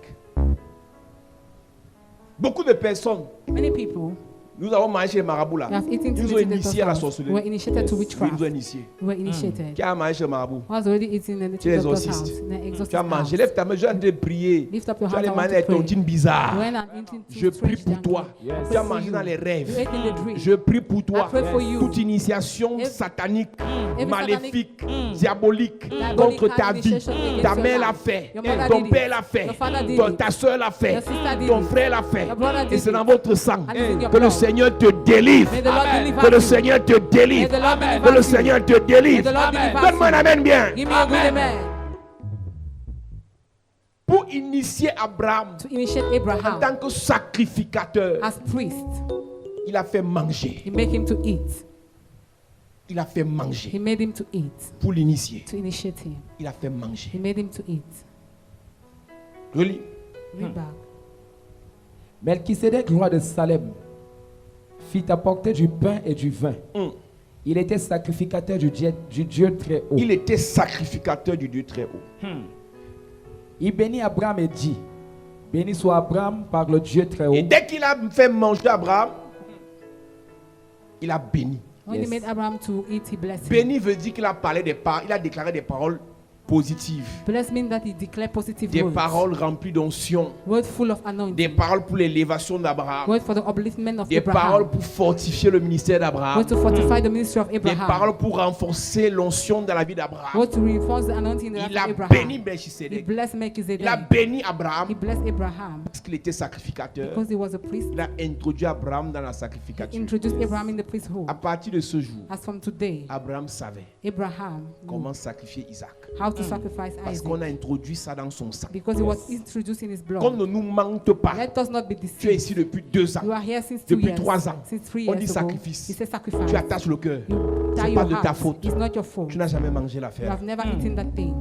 Beaucoup de personnes, Many people nous avons mangé chez les marabouts là. we have eaten Ils to nous ont visit the initiés à la house. sorcellerie. We were initiated to Oui, witchcraft. ils nous ont initiés. We were initiated. Qui a mangé chez le marabout? I was already eating in the Chez les doctor's house. exorcistes. In the Tu exorcist as mangé. house. Lève ta main, je viens de prier. Lift up your Tu as hands, les I want mains to avec pray. tontine bizarre. When I'm eating Je too prie strange pour toi. jungle, I Tu as pray mangé for dans you. les You rêves. ate in the dream. Je prie pour toi. I pray for you. Toute initiation Every- satanique, every maléfique, diabolique contre ta vie. initiation against Ta your mère life. l'a fait. Your mother Ton did père it. l'a fait. Your father did it. Ta soeur l'a fait. Your sister did Ton it. frère l'a fait. Your brother Et did c'est it. dans votre sang. And it's in your Que le blood. Seigneur te délivre. May the Lord deliver Que le you. Seigneur te May délivre. the Lord deliver Que le you. Seigneur te May délivre. the Lord deliver Donne-moi un you. amen bien. Give me a good amen. Pour initier Abraham To initiate en Abraham tant que sacrificateur, as priest, il a fait manger. he made him to eat. Il a fait He manger. made him to eat. Pour l'initier, To initiate him. il a fait manger. He made him to eat. Relis. Read back. Melchisédek, roi de Salem, fit apporter du pain et du vin. Il était sacrificateur du Dieu très haut. Il était sacrificateur du Dieu très haut. Il bénit Abraham et dit, béni soit Abraham par le Dieu très haut. Et dès qu'il a fait manger Abraham, il a béni. When Yes. he made Abraham to eat, he blessed him. Béni veut dire qu'il a parlé il a déclaré des paroles positives, Blessed means that he declared positive des words. paroles remplies d'onction, Words full of anointing. des paroles pour l'élévation d'Abraham, Words for the upliftment of des paroles Abraham. pour fortifier le ministère d'Abraham, Words to fortify the ministry of des Abraham. paroles pour renforcer l'onction dans la vie d'Abraham. Words to reinforce the anointing in the life Il of a Abraham. béni He Melchisédek. blessed Il a Melchizedek. béni He Abraham blessed Abraham parce qu'il était sacrificateur. because he was a priest. Il a introduit Abraham dans la He sacrificature. introduced Abraham in the priesthood. À partir de ce jour, As from today, Abraham savait Abraham knew comment sacrifier Isaac. how to sacrifice Parce qu'on a Isaac introduit ça dans son sang. because he was introduced in his Qu'on blood. ne nous mente pas. Let us not be Tu es deceived. ici depuis 2 ans. You are here since 2 Depuis years. 3 ans. Since 3 On years dit ago. sacrifice. He said sacrifice. Tu attaches le cœur. You C'est tie pas your de ta heart. faute. It's not your fault. Tu n'as jamais mangé You l'affaire. have never eaten that thing.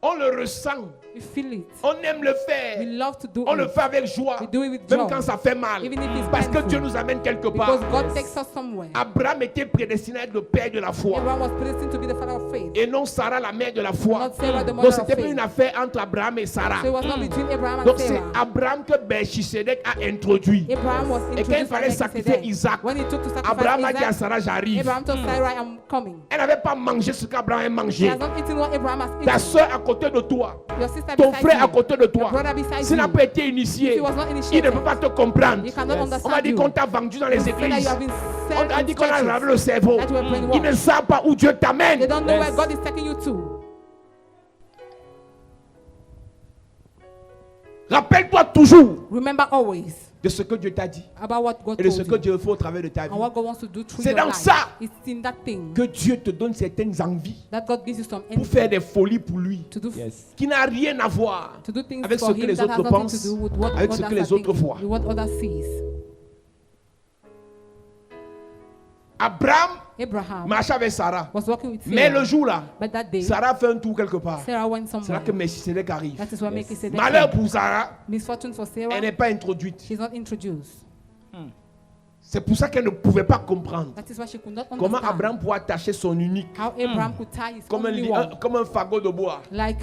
On le ressent. We feel it. On aime le We faire. love to do On le it fait avec joie. We do it with Même joy. quand ça fait mal. Even if it's Parce que painful. Dieu nous amène quelque because part. God takes us somewhere. Abraham était prédestiné à être le père de la foi. Abraham was predestined to be the father of faith. Et non Sarah, la mère de la foi. Not Sarah, the Donc mother of c'était pas faith. une affaire entre Abraham et Sarah. So it was not between Abraham and Donc c'est Sarah. Abraham que Melchisédek a introduit. Abraham was Et quand il introduced fallait by sacrifier Melchizedek. Isaac, When he took to sacrifice Abraham a dit à Isaac, Sarah, j'arrive. Abraham told Sarah, I'm coming. Elle n'avait pas mangé ce qu'Abraham a He mangé. has not eaten what Abraham has Ta eaten. soeur à côté de toi, Your sister ton beside frère à you. côté de toi, Your brother beside s'il n'a you. pas été If initié, he was not il ne initiated, peut pas te comprendre. he cannot On m'a understand dit you. qu'on t'a vendu dans les Say that églises. you have been On sent a in dit qu'on a churches. lavé le cerveau. That you were brainwashed. Ils ne savent pas où Dieu They t'amène. don't know Yes. where God is taking you to. Rappelle-toi toujours Remember always de ce que Dieu t'a dit about what God et de ce told que you Dieu fait au travers de ta vie. and what God wants to do through C'est your dans life. ça It's in that thing Que Dieu te donne certaines envies that God gives you some pour energy faire des folies pour lui, to do Yes. qui n'a rien à voir to do things avec for ce que him les that has autres nothing pensent, to do with what avec ce others que les are autres thinking, voient. with what others sees. Abraham Abraham marchait avec Sarah. was walking with Mais Sarah, le jour là, but that day Sarah fait un tour quelque part. Sarah went C'est là somewhere. que Melchisédek arrive. That is why Melchizedek Malheur came. pour Sarah, Misfortune for elle Sarah, n'est pas introduite. she's not introduced. C'est pour ça qu'elle ne pouvait pas comprendre That is why she could not comment understand Abraham pouvait attacher son unique how Abraham could tie his comme only one comme un fagot de bois like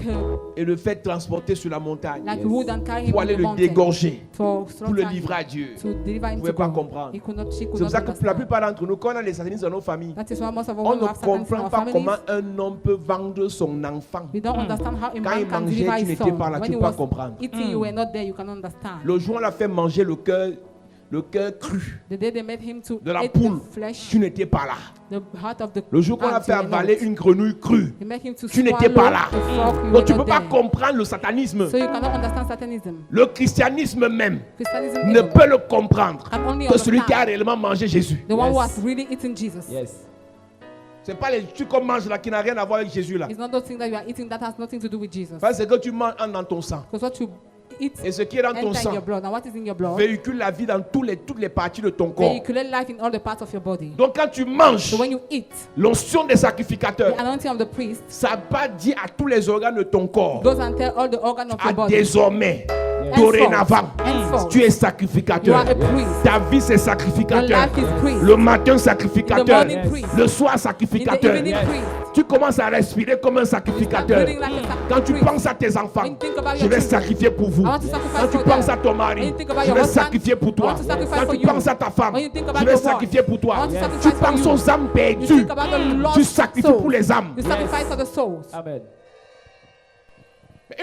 et le faire transporter sur la montagne wood and carry him pour on aller the le mountain dégorger, for pour le slaughter livrer à him, Dieu. to deliver him Vous pouvez to pas God. comprendre. She could C'est not pour ça que pour la understand. plupart d'entre nous, quand on a les satanistes dans nos familles, That is why most of us on want to ne have Satan in comprend our pas families. comment un homme peut vendre son enfant. We don't understand how a Quand man il can mangeait, deliver tu his n'étais son. pas là, When tu he peux pas was comprendre. eating, you were not there, you can understand. Le jour où on l'a fait manger le cœur cru The day they made him to de la eat poule, the flesh, tu n'étais pas là. the heart of the Le jour qu'on a ant, fait you were not. avaler une grenouille crue, They made him to tu n'étais swallow pas là. the frog, you Donc were tu ne not peux pas there. comprendre le satanisme. So you cannot understand Satanism. Le christianisme même Christianism ne even peut le comprendre can only que celui qui a understand réellement mangé Jésus. the one who Yes. has really eaten Jesus. Yes. C'est pas les trucs qu'on mange là qui n'a rien à voir avec Jésus là. It's not those things that you are eating that has nothing to do with Jesus. Parce que ce que tu manges entre dans ton sang. Because what you eat Et ce qui est dans ton enter in sang your blood. And what is in your blood véhicule la vie dans toutes les parties de ton corps. vehiculate life in all the parts of your body. Donc quand tu manges, So when you eat, l'onction des sacrificateurs, the anointing of the priest ça va dire à tous les organes de ton corps, goes and tell all the organs of à your body. désormais, Dorénavant, henceforth, tu es you sacrificateur. are a priest. Ta vie c'est Your sacrificateur. life is priest. Le matin In the sacrificateur. morning priest. Le soir In the sacrificateur. evening priest. Tu commences à respirer comme un You start sacrificateur. breathing like a Quand tu priest. penses à tes enfants, When you think about je your vais children, sacrifier pour vous. I want to sacrifice Quand tu for penses them. à ton When mari, you think about je your vais husband, sacrifier pour I toi. want to sacrifice Quand for tu you. penses à ta femme, When you think about je vais your wife, sacrifier pour I toi. want to Tu sacrifice for penses you. aux âmes You perdues, think about the lost tu sacrifies souls. pour les âmes. You sacrifice for the souls. Amen.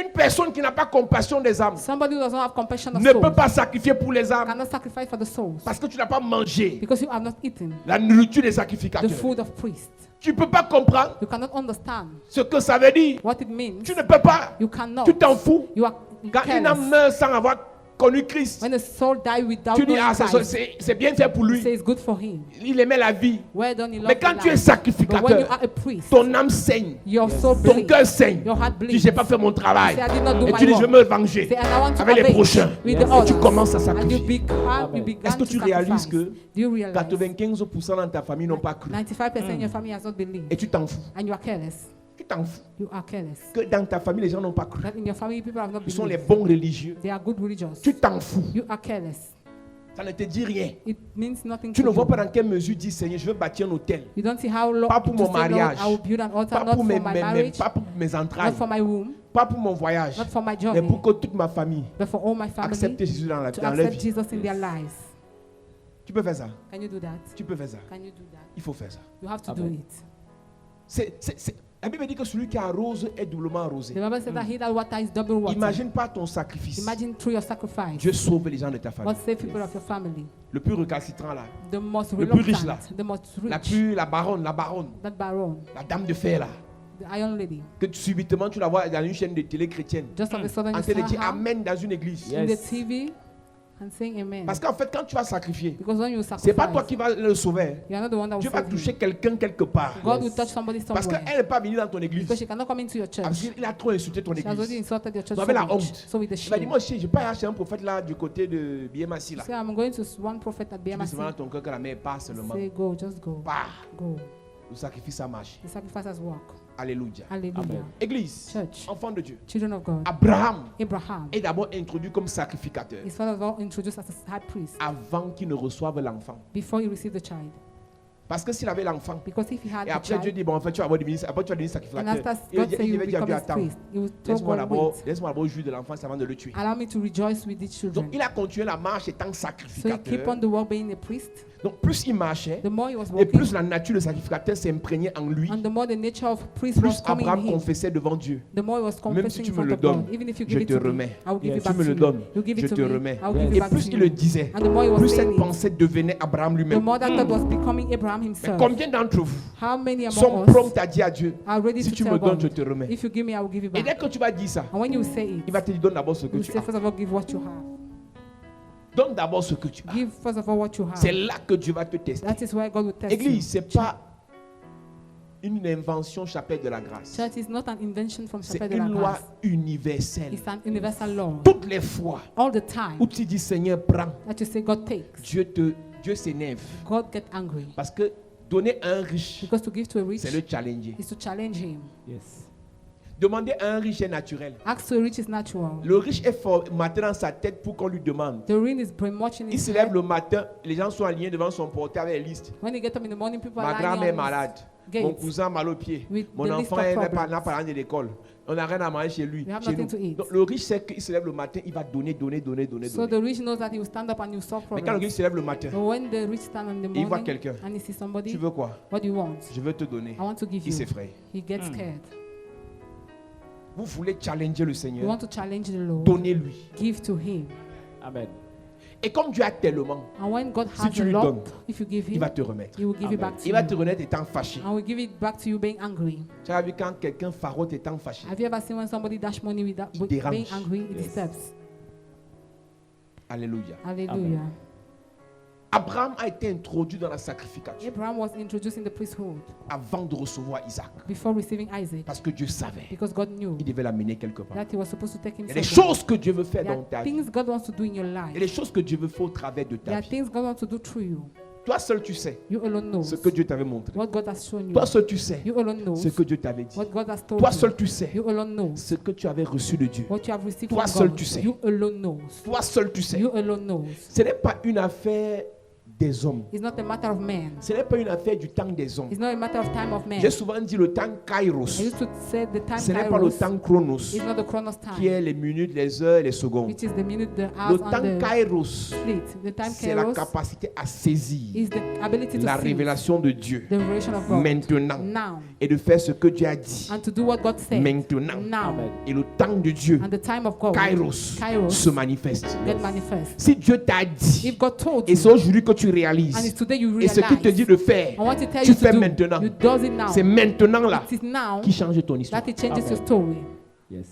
Une personne qui n'a pas compassion des âmes Somebody who does not have compassion of ne peut souls pas sacrifier pour les âmes cannot sacrifice for the souls parce que tu n'as pas mangé because you have not eaten la nourriture des the sacrificateurs. food of priests. Tu ne peux pas comprendre You cannot understand ce que ça veut dire. what it means. Tu ne peux pas. You cannot. Tu t'en fous. You are Quand une âme careless. meurt sans avoir connu Christ, When a soul dies without tu dis, knowing ah, Christ, c'est bien fait pour you lui. say it's good for him. Il aimait la vie. Well done, he Mais loved quand the tu es life. But when you sacrificateur, are a priest, ton âme saigne, your soul ton bleeds. cœur saigne. Your heart Tu bleeds. dis, j'ai pas fait mon travail. Say, I did not do Et my tu dis, je vais work. me venger Say, and I want to avec les avenge prochains. with Et the tu others. commences à And you sacrifier. began Est-ce que to tu réalises sacrifice. que Do you realize 95% dans ta famille n'ont pas cru 95% your family has not believed et tu t'en fous. and you are careless? Tu t'en fous. You are careless. Que dans ta famille, les gens n'ont pas cru. That in your family people have not Ils sont les believed. bons religieux. They are good religious. Tu t'en fous. You are careless. Ça ne te dit rien. It means nothing Tu to ne vois you. pas dans quelle mesure dit Seigneur, je veux bâtir un hôtel. You don't see how long Pas pour to mon say, Lord, mariage. I will build an altar, Pas not pour for mes, my marriage, pas pour mes entrailles. not for my womb, Pas pour mon voyage. not for my Mais journey, pour que toute ma famille but for all my family accepte Jésus dans to leur accept vie. Jesus in their lives. Tu peux faire ça. Can you do that? Tu peux faire ça. Can you do that? Il faut faire ça. You have to do Amen. it. La Bible dit que celui qui arrose est doublement arrosé. The Bible says that he that water is double water. Imagine pas ton sacrifice. Imagine through your sacrifice, Dieu sauve les gens de ta God famille. save people of your family. Le plus récalcitrant là. The most Le plus riche, là. reluctant, the most La rich, baronne, that baron, la dame de fer là. the iron lady. Que subitement tu la vois dans une chaîne de télé chrétienne. Just of a sudden En you train de see dire her Amen dans une église. in the Yes. TV and saying amen. Parce qu'en fait, quand tu vas sacrifier, Because when you c'est pas toi sacrifice, qui vas le sauver. you are not the one that will Dieu va save toucher him. quelqu'un quelque part. God will touch somebody Parce somewhere. qu'elle n'est pas venue dans ton église. Because she cannot come into your Parce church. qu'il a trop insulté ton She has already église. insulted your church Vous so avez la much. honte. So with the Il va dire, shame. moi je n'ai pas acheté un prophète là du côté de Biémassi là. Say, I'm going to one prophet at Tu dis BMC. seulement dans ton cœur que la mère passe seulement. Say, go, just go. Bah, Go. le sacrifice a marché. The sacrifice has worked. Alléluia. Hallelujah. Amen. Église, Church, enfant de Dieu. children of God. Abraham Abraham est d'abord introduit comme sacrificateur is first of all introduced as a high priest avant qu'il ne reçoive l'enfant. before he received the child. Parce que s'il avait l'enfant, Because if he had et the après Dieu child, dit, bon, en fait, tu vas avoir des ministres, après tu vas devenir and sacrificateur. after God said you avait dit à become Dieu, his attends, priest, he will tell laisse-moi God, wait, d'abord jouir de l'enfant avant de le tuer. allow me to rejoice with these Donc children. il a continué la marche étant So he keep sacrificateur. on the work being a priest. Donc plus il marchait, The more he was et working, plus la nature de sacrificateur s'imprégnait en lui, and the more the nature of priest was plus coming in Abraham him, confessait devant Dieu. the more he was Même si confessing tu in me front le of donnes, God. Even if you je give it te to me, remets. I will give Yes. it Tu back me to le you. donnes, You give je it to te me, remets. I will give Et it back plus to il le you. disait, And the more he was plus cette saying it, pensée devenait Abraham the lui-même. more that thought was becoming Abraham Mais himself. combien d'entre vous How many sont among us prompts à dire à Dieu, are ready si to tu me tell donnes, je God, te remets. if you give me, I will give you Et dès back? que tu vas dire ça, And when you say it, il va te dire, donne d'abord ce que you tu say, as. first of all, give what you have. Donne d'abord ce que tu as. Give first of all what you C'est have. là que Dieu va te tester. That is why God will test you. Église, ce n'est pas une invention chapelle de la grâce. Church is not an invention from C'est Chapel de la une loi Grâce. universelle. It's an universal law. Toutes les fois All the time où tu dis Seigneur, prends, that you say God takes, Dieu s'énerve. God get angry. Parce que donner à un riche, Because to give to a rich c'est le challenger. is to challenge him. Yes. Demander à un riche est naturel. Ask to a rich is natural. Le riche est formaté dans sa tête pour qu'on lui demande. The ring is brainwashing Il his se lève head. le matin, les gens sont alignés devant son portable avec la liste. When he get up in the morning, people Ma are grand-mère est lying on malade. his Mon gates. cousin a mal au pied. With Mon the list enfant of n'a problems. pas rien de l'école. On n'a rien à manger chez lui. We have Chez nothing nous. to eat. Donc, le riche sait qu'il se lève le matin, il va donner. So the rich knows that he will stand up and you solve Mais quand le problems. riche se lève le matin, But when the rich stand in the il voit morning quelqu'un. and he sees tu somebody, veux quoi? what do you want? Je veux te donner. I want to give Il you. s'effraie. He gets scared. Vous voulez challenger le You Seigneur? want to challenge the Lord. Donnez-lui. Give to him. Amen. Et comme Dieu a tellement, And when God Si has tu a lui lot, donnes, if you give il him, va te remettre. he will give it Amen. back to Il va you. te remettre étant fâché. And will give it back to you being angry. Tu as vu quand quelqu'un farote étant fâché? Have you ever seen when somebody dash money without Il dérange. being angry? It Yes. disturbs. Alléluia. Hallelujah. Abraham a été introduit dans la sacrification Abraham was introduced in the priesthood avant de recevoir Isaac. before receiving Isaac Parce que Dieu savait because God knew qu'il devait l'amener quelque part. that he was supposed to take him Il y a des somewhere. choses que Dieu veut faire There dans ta are vie. things God wants to do in your Il y a life. des choses que Dieu veut faire au travers de There ta are vie. things God wants to do through you. Toi seul tu sais You alone knows ce que Dieu t'avait montré. what God has shown you. Toi seul tu sais You alone knows ce que Dieu t'avait dit. what God has told Toi you. seul tu sais You alone knows ce que tu avais reçu de Dieu. what you have received Toi from seul God. tu sais. You alone knows. Toi seul tu sais. You alone knows. Ce n'est pas une affaire des hommes. It's not a matter of man. Ce n'est pas une affaire du temps des hommes. It's not a matter of time of man. J'ai souvent dit le temps Kairos. I used to say the time Ce n'est pas le Kairos temps Chronos, is not the Chronos qui time, est les minutes, les heures, les secondes. which is the minute, the Le hours, temps and the Kairos, split. The time c'est la Kairos capacité à saisir is the ability to la see révélation de Dieu the revelation of God maintenant now et de faire ce que Dieu a dit and to do what God said maintenant. now. Et le temps de Dieu, And the time of God, Kairos, Kairos, se manifeste. get manifest. Si Dieu t'a dit, If God told et you, c'est aujourd'hui que tu and it's réalises, today you et ce qu'il te dit realize, de faire, I want to tell tu you to fais do, maintenant. you does it now. C'est maintenant là It is now qui change ton histoire. that it changes your story. Yes.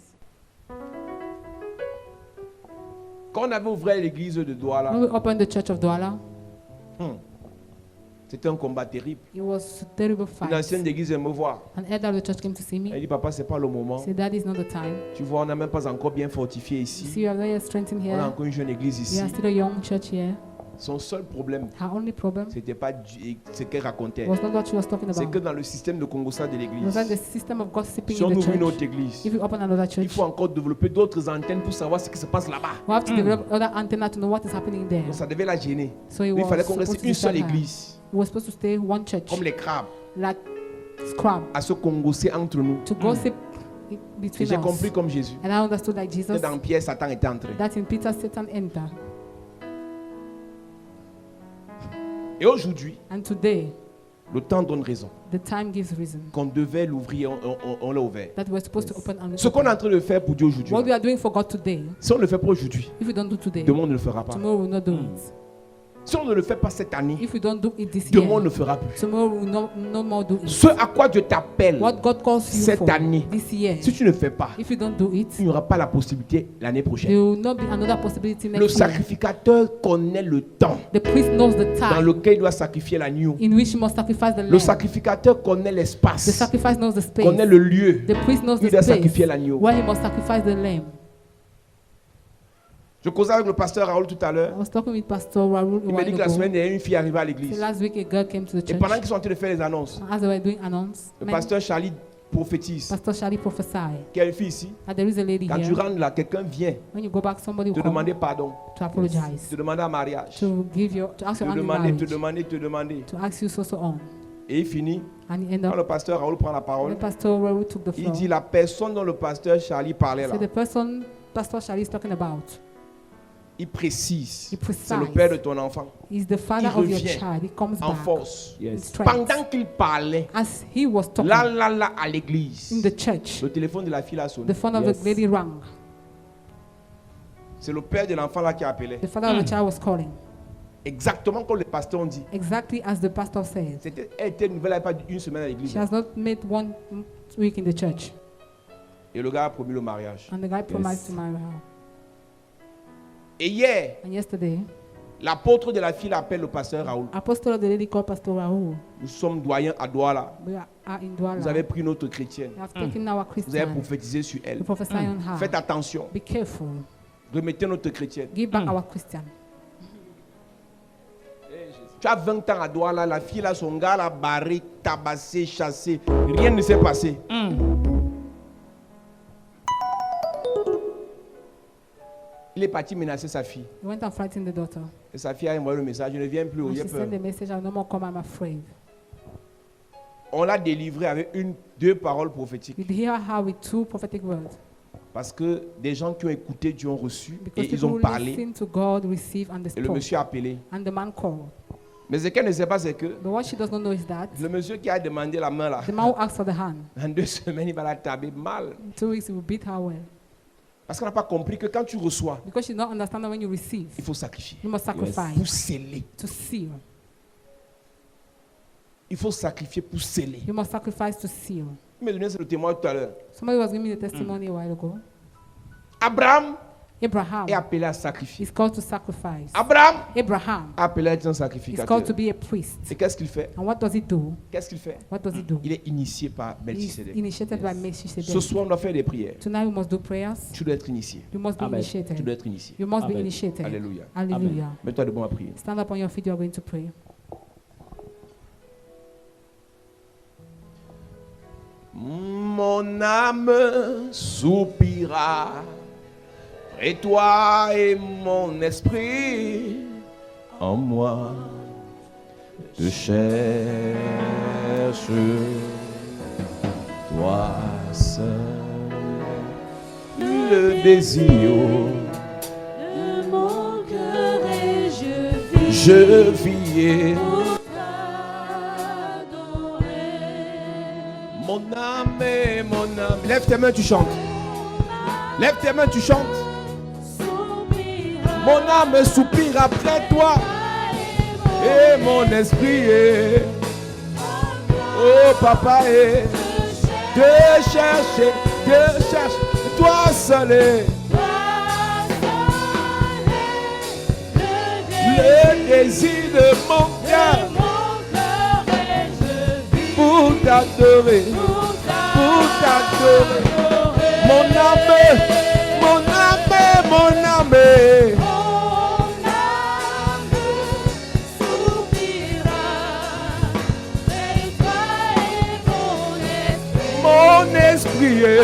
Quand on avait ouvert l'église de Douala, When we opened the church of Douala, c'était un combat terrible. it was a terrible Une fight. ancienne d'église elle me voit. An elder of the church came to see me. Elle dit, papa, c'est pas le moment. He said, that is not the time. Tu vois, on n'a même pas encore bien fortifié You ici. see, you are very strengthened On a here. encore une jeune église We ici. are still a young church here. Son seul problème, Her only problem c'était pas ce qu'elle racontait. was not what she was talking C'est que about. dans le système de Congossa de It l'église, was like the system of gossiping si on in the ouvre une autre church. église, If you open another il church, faut encore développer d'autres antennes pour savoir ce qui se passe là-bas. we have to develop other antenna to know what is happening there. Donc ça devait la gêner. So it Il was fallait qu'on supposed reste to une seule disturb her. église, We were supposed to stay one church, comme les crabes, like scrub, à se congosser entre nous. to gossip Et between j'ai us. compris comme Jésus. And I understood like Que Jesus, dans Pierre, Satan était entré. that in Peter, Satan entered. Et aujourd'hui, And today, le temps donne raison. the time gives reason Qu'on devait l'ouvrir, on l'a ouvert. that we're supposed to open and Ce qu'on est en train de faire pour Dieu aujourd'hui, what we are doing for God today. si on ne le fait pas aujourd'hui, If we don't do today, demain on ne le fera pas. tomorrow we will not do it. Si on ne le fait pas cette année, If we don't do it this demain on year, ne le fera plus. tomorrow we will no more do it. Ce à quoi Dieu t'appelle What God calls you cette for année, this year, si tu ne fais pas, if you don't do it, il n'y aura pas la possibilité l'année there prochaine. will not be another possibility Le next year. sacrificateur connaît le temps The priest knows the dans time lequel il doit sacrifier l'agneau. in which he must sacrifice the Le lamb. sacrificateur connaît The l'espace, sacrifice knows the space. connaît le lieu The priest knows où il the doit space sacrifier l'agneau. where he must sacrifice the lamb. Je causais avec le pasteur Raoul tout à I l'heure. was talking with Pastor Raoul a Il m'a dit while que la ago. semaine dernière, une fille arrivée à So l'église. last week a girl came to the Et church. pendant qu'ils sont en train de faire les annonces, As they were doing announce, le pasteur Charlie prophétise. Pastor Charlie prophesied Qu'il y a une fille ici. that there is a lady Quand tu here. rentres là, quelqu'un vient When you go back, somebody te will come demander pardon, to apologize, te demander un mariage, to give your, to ask te your hand in demander, te marriage, demander, te demander. to ask you so on. Et il finit. And he ended Quand up, le pasteur Raoul prend la when parole, the Pastor Raoul took the il floor. dit la personne dont le pasteur Charlie parlait là, So the person Pastor Charlie is talking about il précise. He precise. C'est le père de ton enfant. is the father Il of your revient child. He comes en back force. in Yes. strength. Pendant qu'il parlait, As he was talking là, à l'église, in the church, le téléphone de la fille a sonné. the phone of Yes. the lady rang. C'est le père de l'enfant là qui a appelé. The father of the child was calling. Exactement comme le pasteur ont dit. Exactly as the pastor said. Elle était nouvelle, elle n'avait pas une semaine à l'église. She has not made 1 week in the church. Et le gars a promis le mariage. And the guy promised to marry her. Et hier, And yesterday, l'apôtre de la fille appelle le pasteur Raoul. apostle of the lady called Pastor Raoul. Nous sommes doyens à Douala. We are in Douala. Vous avez pris notre chrétienne. We have taken our Vous avez Christian. prophétisé sur elle. We prophesy on her. Faites attention. Be careful. Remettez notre chrétienne. Give back our Christian. Tu as 20 ans à Douala, la fille là, son gars l'a barré, tabassé, chassé. Rien ne s'est passé. Il est parti menacer sa fille. He went and frightened the daughter. Et sa fille a envoyé le message, je ne viens plus, And j'ai she peur. sent the message, I'll no more come, I'm afraid. On l'a délivré avec deux paroles prophétiques. We hear her with 2 prophetic words. Parce que des gens qui ont écouté Dieu ont reçu Because et ils people ont who parlé. listen to God receive and they Et le spoke. monsieur a appelé. And the man called. Mais ce qu'elle ne sait pas, c'est que But what she does not know is that le monsieur qui a demandé la main là, the man who asked for the hand, en 2 semaines, il va la taber mal. in 2 weeks he will beat her well. Parce qu'elle n'a pas compris que quand tu reçois, Because she don't understand that when you receive, il faut sacrifier. you must sacrifice Pour sceller. to seal. Il faut sacrifier pour sceller. You must sacrifice to seal. Il m'a donné ce témoin tout à l'heure. Somebody was giving me the testimony a while ago. Abraham Abraham est appelé à sacrifier. is called to sacrifice. Abraham Abraham est appelé à être un is sacrificateur. called to be a priest. Et qu'est-ce qu'il fait? And what does he do? Qu'est-ce qu'il fait? What does he do? Il est initié par He's Melchisedec. initiated by Ce Melchizedek. soir, on doit faire des prières. Tonight we must do prayers. Tu dois être initié. You must be Amen. Tu initiated. dois être initié. You must be Amen. initiated. Alléluia. Hallelujah. Mets-toi debout à prier. Stand up on your feet. You are going to pray. Mon âme soupira près toi et mon esprit en moi te cherche, toi seul le désir de mon cœur et je vis pour t'adorer. mon âme, lève tes mains, tu chantes. Lève tes mains, tu chantes. Mon âme soupire après toi et mon esprit est, oh papa, est te chercher, toi seul est le désir de mon cœur pour t'adorer, mon âme, mon âme, mon âme. Mon esprit est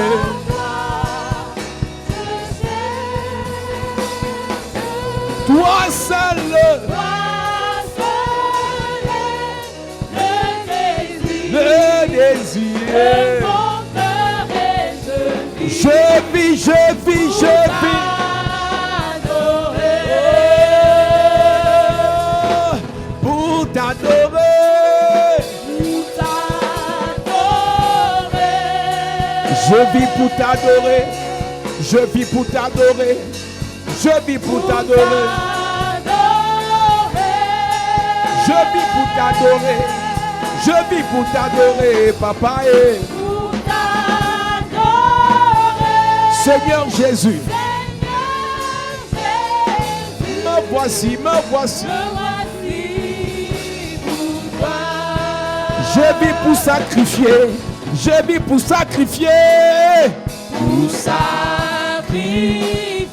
toi seul, le désir. Je vis pour t'adorer. Je vis pour t'adorer, je vis pour t'adorer, je vis pour t'adorer, je vis pour t'adorer, je vis pour t'adorer, papa. Et Seigneur Jésus, me voici, je vis pour sacrifier. Je vis pour sacrifier. Pour sacrifier.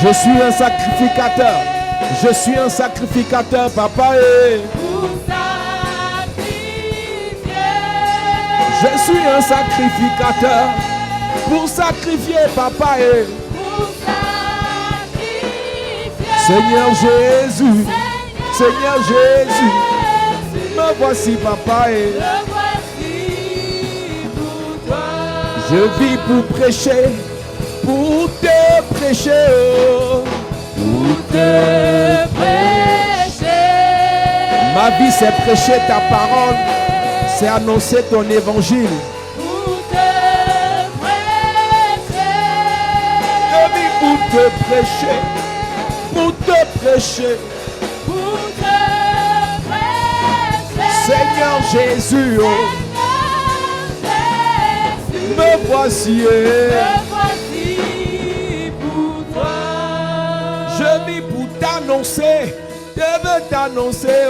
Je suis un sacrificateur. Je suis un sacrificateur, papa. Pour sacrifier. Je suis un sacrificateur. Pour sacrifier, papa. Pour sacrifier. Seigneur Jésus. Seigneur Jésus. Me voici, papa. Je vis pour prêcher, pour te prêcher, pour te prêcher. Ma vie c'est prêcher ta parole, c'est annoncer ton évangile. Pour te prêcher. Je vis pour te prêcher, pour te prêcher. Pour te prêcher. Seigneur Jésus, me voici pour toi. Je vis pour t'annoncer, je veux t'annoncer,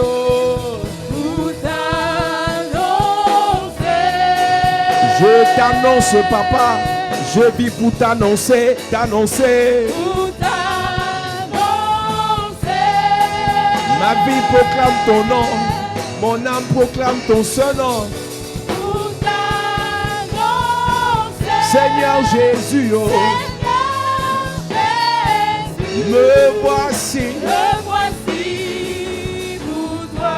pour t'annoncer. Je t'annonce, papa, je vis pour t'annoncer, pour t'annoncer. Ma vie proclame ton nom, mon âme proclame ton seul nom. Seigneur Jésus, me voici pour toi.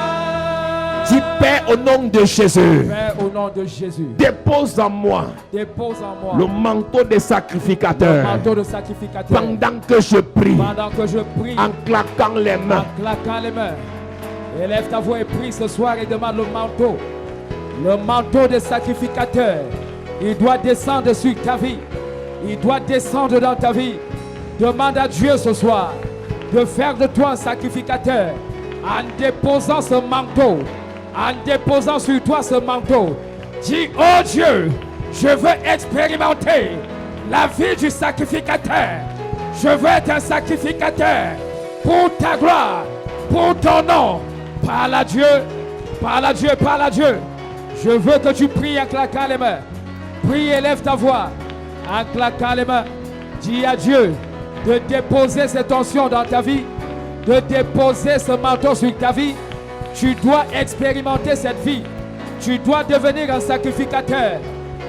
Dis Père au nom de Jésus. Père, au nom de Jésus, Dépose en moi dépose en moi le manteau des le sacrificateurs. manteau de sacrificateur. Pendant que je prie, Pendant que je prie, en claquant les en mains, claquant les mains, élève ta voix et prie ce soir et demande le manteau. Le manteau des sacrificateurs. Il doit descendre sur ta vie. Il doit descendre dans ta vie. Demande à Dieu ce soir de faire de toi un sacrificateur en déposant ce manteau. En déposant sur toi ce manteau. Dis, oh Dieu, je veux expérimenter la vie du sacrificateur. Je veux être un sacrificateur pour ta gloire, pour ton nom. Parle à Dieu, parle à Dieu, parle à Dieu. Je veux que tu pries en claquant les mains. Prie et lève ta voix en claquant les mains. Dis à Dieu de déposer cette onction dans ta vie, de déposer ce manteau sur ta vie. Tu dois expérimenter cette vie. Tu dois devenir un sacrificateur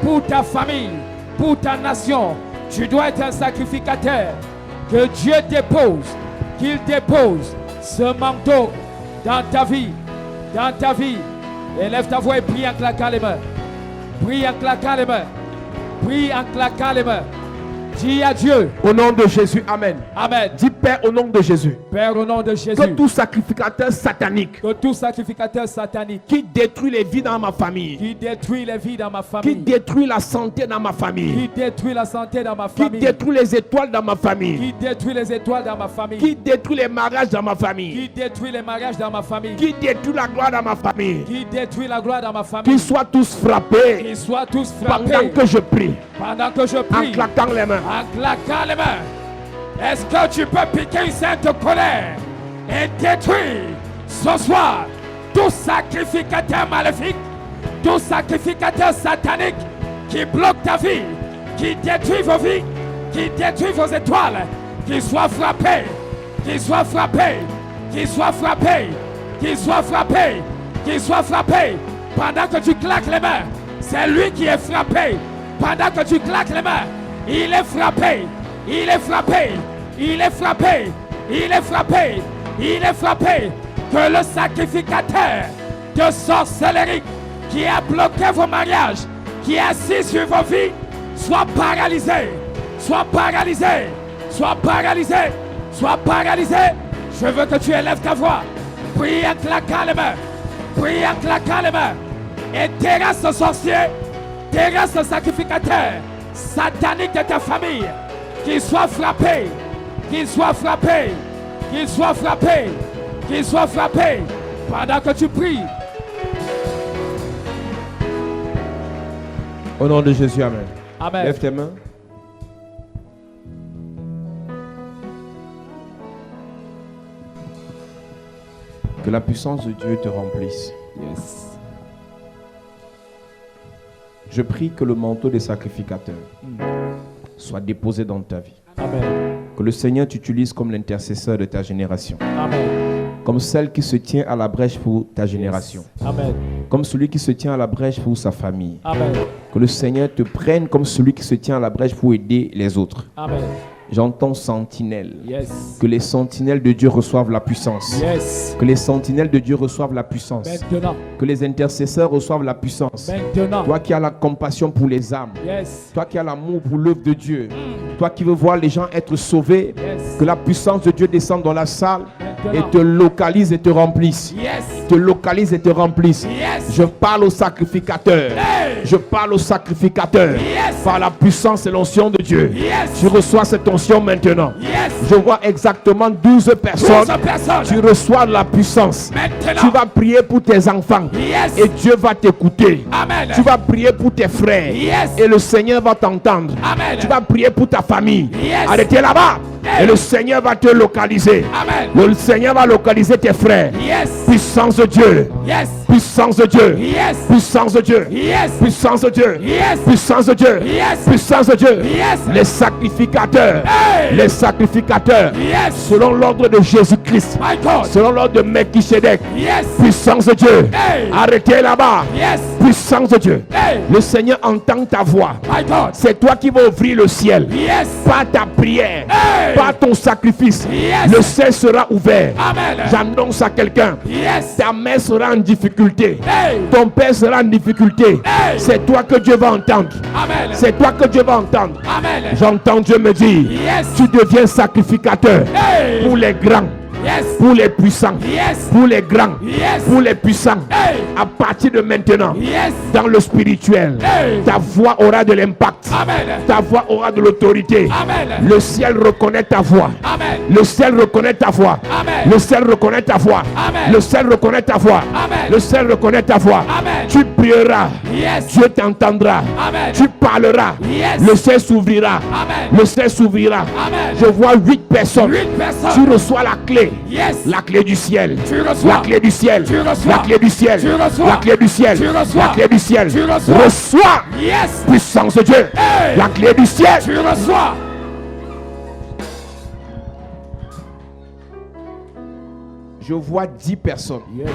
pour ta famille, pour ta nation. Tu dois être un sacrificateur. Que Dieu dépose, qu'il dépose ce manteau dans ta vie, dans ta vie. Élève ta voix et prie en claquant les mains. Prie en claquant les mains. Prie en claquant les mains. Dis à Dieu. Au nom de Jésus, amen. Amen. Dis Père au nom de Jésus. Père, au nom de Jésus. Que tout sacrificateur satanique Que tout sacrificateur satanique qui détruit les vies dans ma famille, qui détruit les vies dans ma qui famille, détruit la santé dans ma famille, qui détruit la santé dans ma qui famille, détruit les étoiles dans ma famille, qui détruit les étoiles dans ma famille, qui détruit les mariages dans ma famille, qui détruit les mariages dans ma famille, qui détruit la gloire dans ma famille, qui détruit la gloire dans ma famille, qu'ils soient tous frappés qu'ils soient tous pendant frappés que je prie, pendant que je en prie, claquant les mains. en claquant les mains. Est-ce que tu peux piquer une sainte colère et détruire ce soir tout sacrificateur maléfique, tout sacrificateur satanique qui bloque ta vie, qui détruit vos vies, qui détruit vos étoiles, qu'il soit frappé, qu'il soit frappé, qu'il soit frappé, qu'il soit frappé, qu'il soit frappé. Pendant que tu claques les mains, c'est lui qui est frappé. Pendant que tu claques les mains, il est frappé, il est frappé, il est frappé, il est frappé, il est frappé. Que le sacrificateur de sorcellerie qui a bloqué vos mariages, qui est assis sur vos vies, soit paralysé, soit paralysé, soit paralysé, soit paralysé. Je veux que tu élèves ta voix. Prie en claquant les mains. Prie en claquant les mains. Et terrasse ce sorcier, terrasse ce sacrificateur satanique de ta famille. Qu'il soit frappé, qu'il soit frappé, qu'il soit frappé, qu'il soit frappé. Pendant que tu pries. Au nom de Jésus, amen. Amen. Lève tes mains. Que la puissance de Dieu te remplisse. Yes. Je prie que le manteau des sacrificateurs soit déposé dans ta vie. Amen. Que le Seigneur t'utilise comme l'intercesseur de ta génération. Amen. Comme celle qui se tient à la brèche pour ta génération. Amen. Comme celui qui se tient à la brèche pour sa famille. Amen. Que le Seigneur te prenne comme celui qui se tient à la brèche pour aider les autres. Amen. J'entends sentinelle. Yes. Que les sentinelles de Dieu reçoivent la puissance. Yes. Que les sentinelles de Dieu reçoivent la puissance. Maintenant. Que les intercesseurs reçoivent la puissance. Maintenant. Toi qui as la compassion pour les âmes. Yes. Toi qui as l'amour pour l'œuvre de Dieu. Toi qui veux voir les gens être sauvés. Yes. Que la puissance de Dieu descende dans la salle et Maintenant. te localise et te remplisse. Yes. Te localise et te remplisse. Yes. Je parle aux sacrificateurs. Hey. Je parle aux sacrificateurs. Yes. Par la puissance et l'onction de Dieu. Yes. Tu reçois cette onction maintenant. Yes. Je vois exactement 12 personnes. 12 personnes. Tu reçois la puissance. Maintenant. Tu vas prier pour tes enfants. Yes. Et Dieu va t'écouter. Amen. Tu vas prier pour tes frères. Yes. Et le Seigneur va t'entendre. Amen. Tu vas prier pour ta famille. Yes. Arrêtez là-bas. Hey. Et le Seigneur va te localiser. Amen. Le Seigneur va localiser tes frères. Yes. Puissance de Dieu. Yes. Puissance de Dieu. Yes. Puissance de Dieu. Yes. Puissance de Dieu. Yes. Puissance de Dieu. Yes. Puissance de Dieu. Yes. Les sacrificateurs. Hey. Les sacrificateurs. Yes. Selon l'ordre de Jésus-Christ. My God. Selon l'ordre de Melchisedec. Yes. Puissance de Dieu. Hey. Arrêtez là-bas. Yes. Puissance de Dieu. Hey. Le Seigneur entend ta voix. My God. C'est toi qui vas ouvrir le ciel. Yes. Pas ta prière. Hey. Pas ton sacrifice. Yes. Le ciel sera ouvert. Amen. J'annonce à quelqu'un. Yes. Ta mère sera en difficulté. Hey. Ton père sera en difficulté. Hey. C'est toi que Dieu va entendre. Amen. C'est toi que Dieu va entendre. Amen. J'entends Dieu me dire. Yes. Tu deviens sacrificateur Hey. pour les grands. Yes. Pour les puissants. Yes. Pour les grands. Yes. Pour les puissants. Hey. À partir de maintenant. Yes. Dans le spirituel. Hey. Ta voix aura de l'impact. Amen. Ta voix aura de l'autorité. Amen. Le ciel reconnaît ta voix. Amen. Le ciel reconnaît ta voix. Amen. Le ciel reconnaît ta voix. Amen. Le ciel reconnaît ta voix. Amen. Le ciel reconnaît ta voix. Amen. Tu prieras. Yes. Dieu t'entendra. Amen. Tu parleras. Yes. Le ciel s'ouvrira. Amen. Le ciel s'ouvrira. Amen. Je vois 8 personnes. 8 personnes. Tu reçois la clé. Yes. La clé du ciel. Tu reçois. La clé du ciel. Tu reçois. La clé du ciel. Tu reçois. La clé du ciel. Tu reçois. La clé du ciel. Tu reçois. Reçois. Yes. Puissance de Dieu. Hey. La clé du ciel. Tu reçois. Je vois 10 personnes. Yes.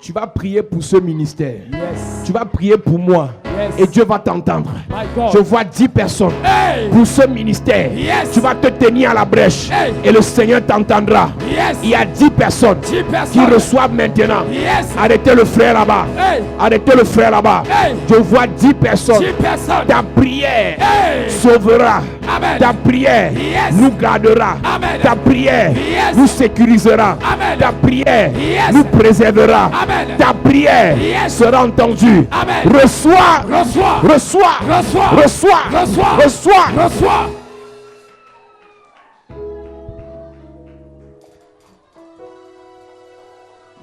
Tu vas prier pour ce ministère. Yes. Tu vas prier pour moi. Yes. Et Dieu va t'entendre. My God. Je vois 10 personnes Hey. pour ce ministère. Yes. Tu vas te tenir à la brèche. Hey. Et le Seigneur t'entendra. Yes. Il y a 10 personnes 10 personnes qui reçoivent maintenant. Yes. Arrêtez le frère là-bas. Hey. Arrêtez le frère là-bas. Hey. Je vois 10 personnes. 10 personnes. Ta prière Hey. sauvera. Amen. Ta prière Yes. nous gardera. Amen. Ta prière Yes. nous sécurisera. Amen. Ta prière Yes. nous préservera. Amen. Ta prière Yes. sera entendue. Amen. Reçois. Reçois. Reçois. Reçois. Reçois. Reçois. Reçois. Reçois.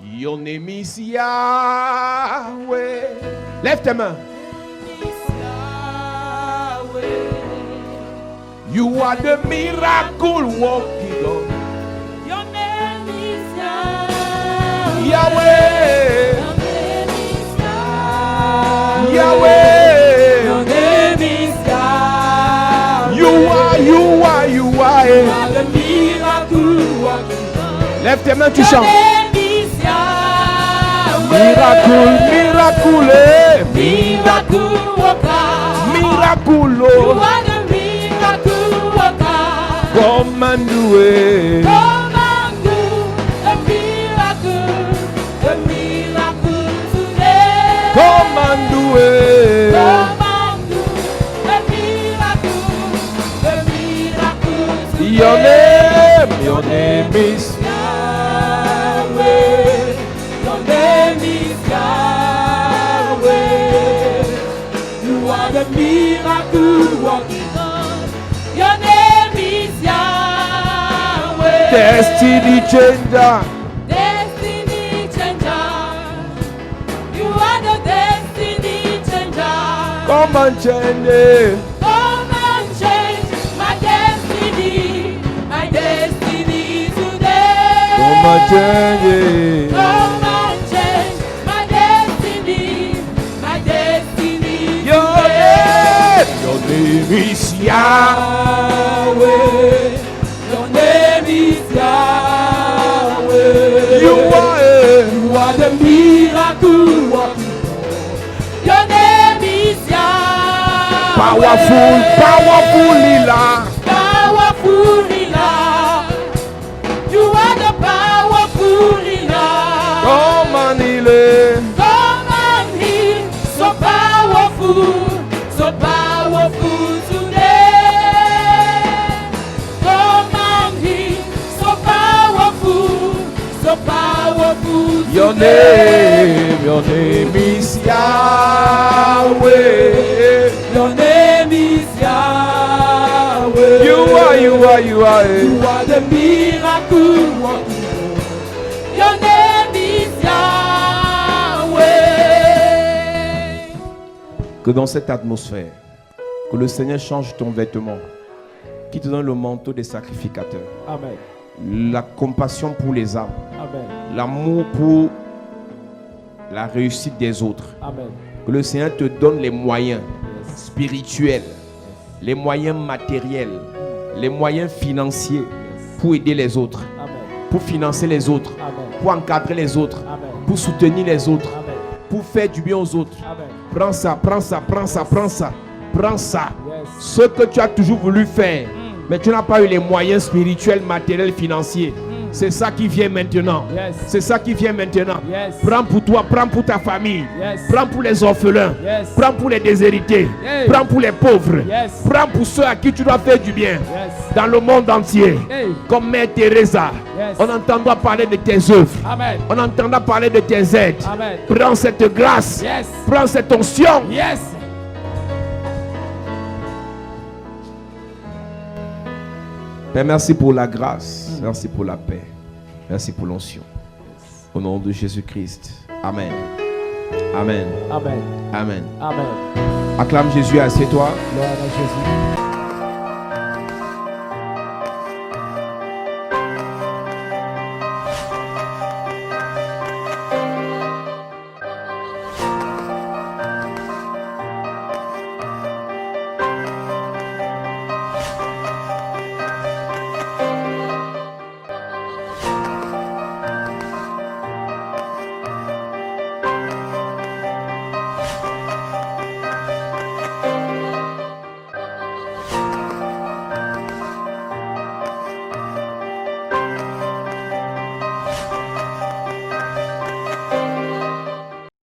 Your name is Yahweh. Lève tes mains. You are the miracle working God. Your name is Yahweh. Your name is Yahweh. Your name is Yahweh. You are. You are the miracle working God. Lève tes mains, tu Your chantes. name is Yahweh. Miracle, miracle, Miracle worker. miracle. You are the miracle worker. Come and do it. Come and do a miracle today. Come and do it. Come and do a miracle today. Your name is Yahweh. Your name is Yahweh. You are the miracle working God. Your name is Yahweh. Destiny changer. Destiny changer. You are the destiny changer. Come and change it. Come and change my destiny today. Come and change it. Come and change my destiny Your today. name is Yahweh. Yahweh, your name is Yahweh. You are the miracle working God. Your name is Yahweh. powerful, powerful healer. Powerful healer. You are the powerful healer. Come and heal it. Come and heal, so powerful today. Come and heal, so powerful Your today. name is Yahweh. Your name is Yahweh. You are. You are the miracle working God. Your name is Yahweh. Que dans cette atmosphère, que le Seigneur change ton vêtement, qui te donne le manteau des sacrificateurs, Amen. la compassion pour les âmes, Amen. l'amour pour la réussite des autres. Amen. Que le Seigneur te donne les moyens spirituels, les moyens matériels, les moyens financiers pour aider les autres, Amen. pour financer les autres, Amen. pour encadrer les autres, Amen. pour soutenir les autres, Amen. pour faire du bien aux autres. Amen. Prends ça, prends ça, prends ça, prends ça, prends ça. Yes. Ce que tu as toujours voulu faire, mais tu n'as pas eu les moyens spirituels, matériels, financiers. C'est ça qui vient maintenant. Yes. C'est ça qui vient maintenant. Yes. Prends pour toi, prends pour ta famille. Yes. Prends pour les orphelins. Yes. Prends pour les déshérités. Hey. Prends pour les pauvres. Yes. Prends pour ceux à qui tu dois faire du bien. Yes. Dans le monde entier. Hey. Comme Mère Teresa. Yes. On entendra parler de tes œuvres. Amen. On entendra parler de tes aides. Amen. Prends cette grâce. Yes. Prends cette onction. Yes. Père, merci pour la grâce. Merci pour la paix. Merci pour l'onction. Au nom de Jésus-Christ. Amen. Amen. Amen. Amen. Amen. Acclame Jésus, assieds-toi. Gloire à Jésus.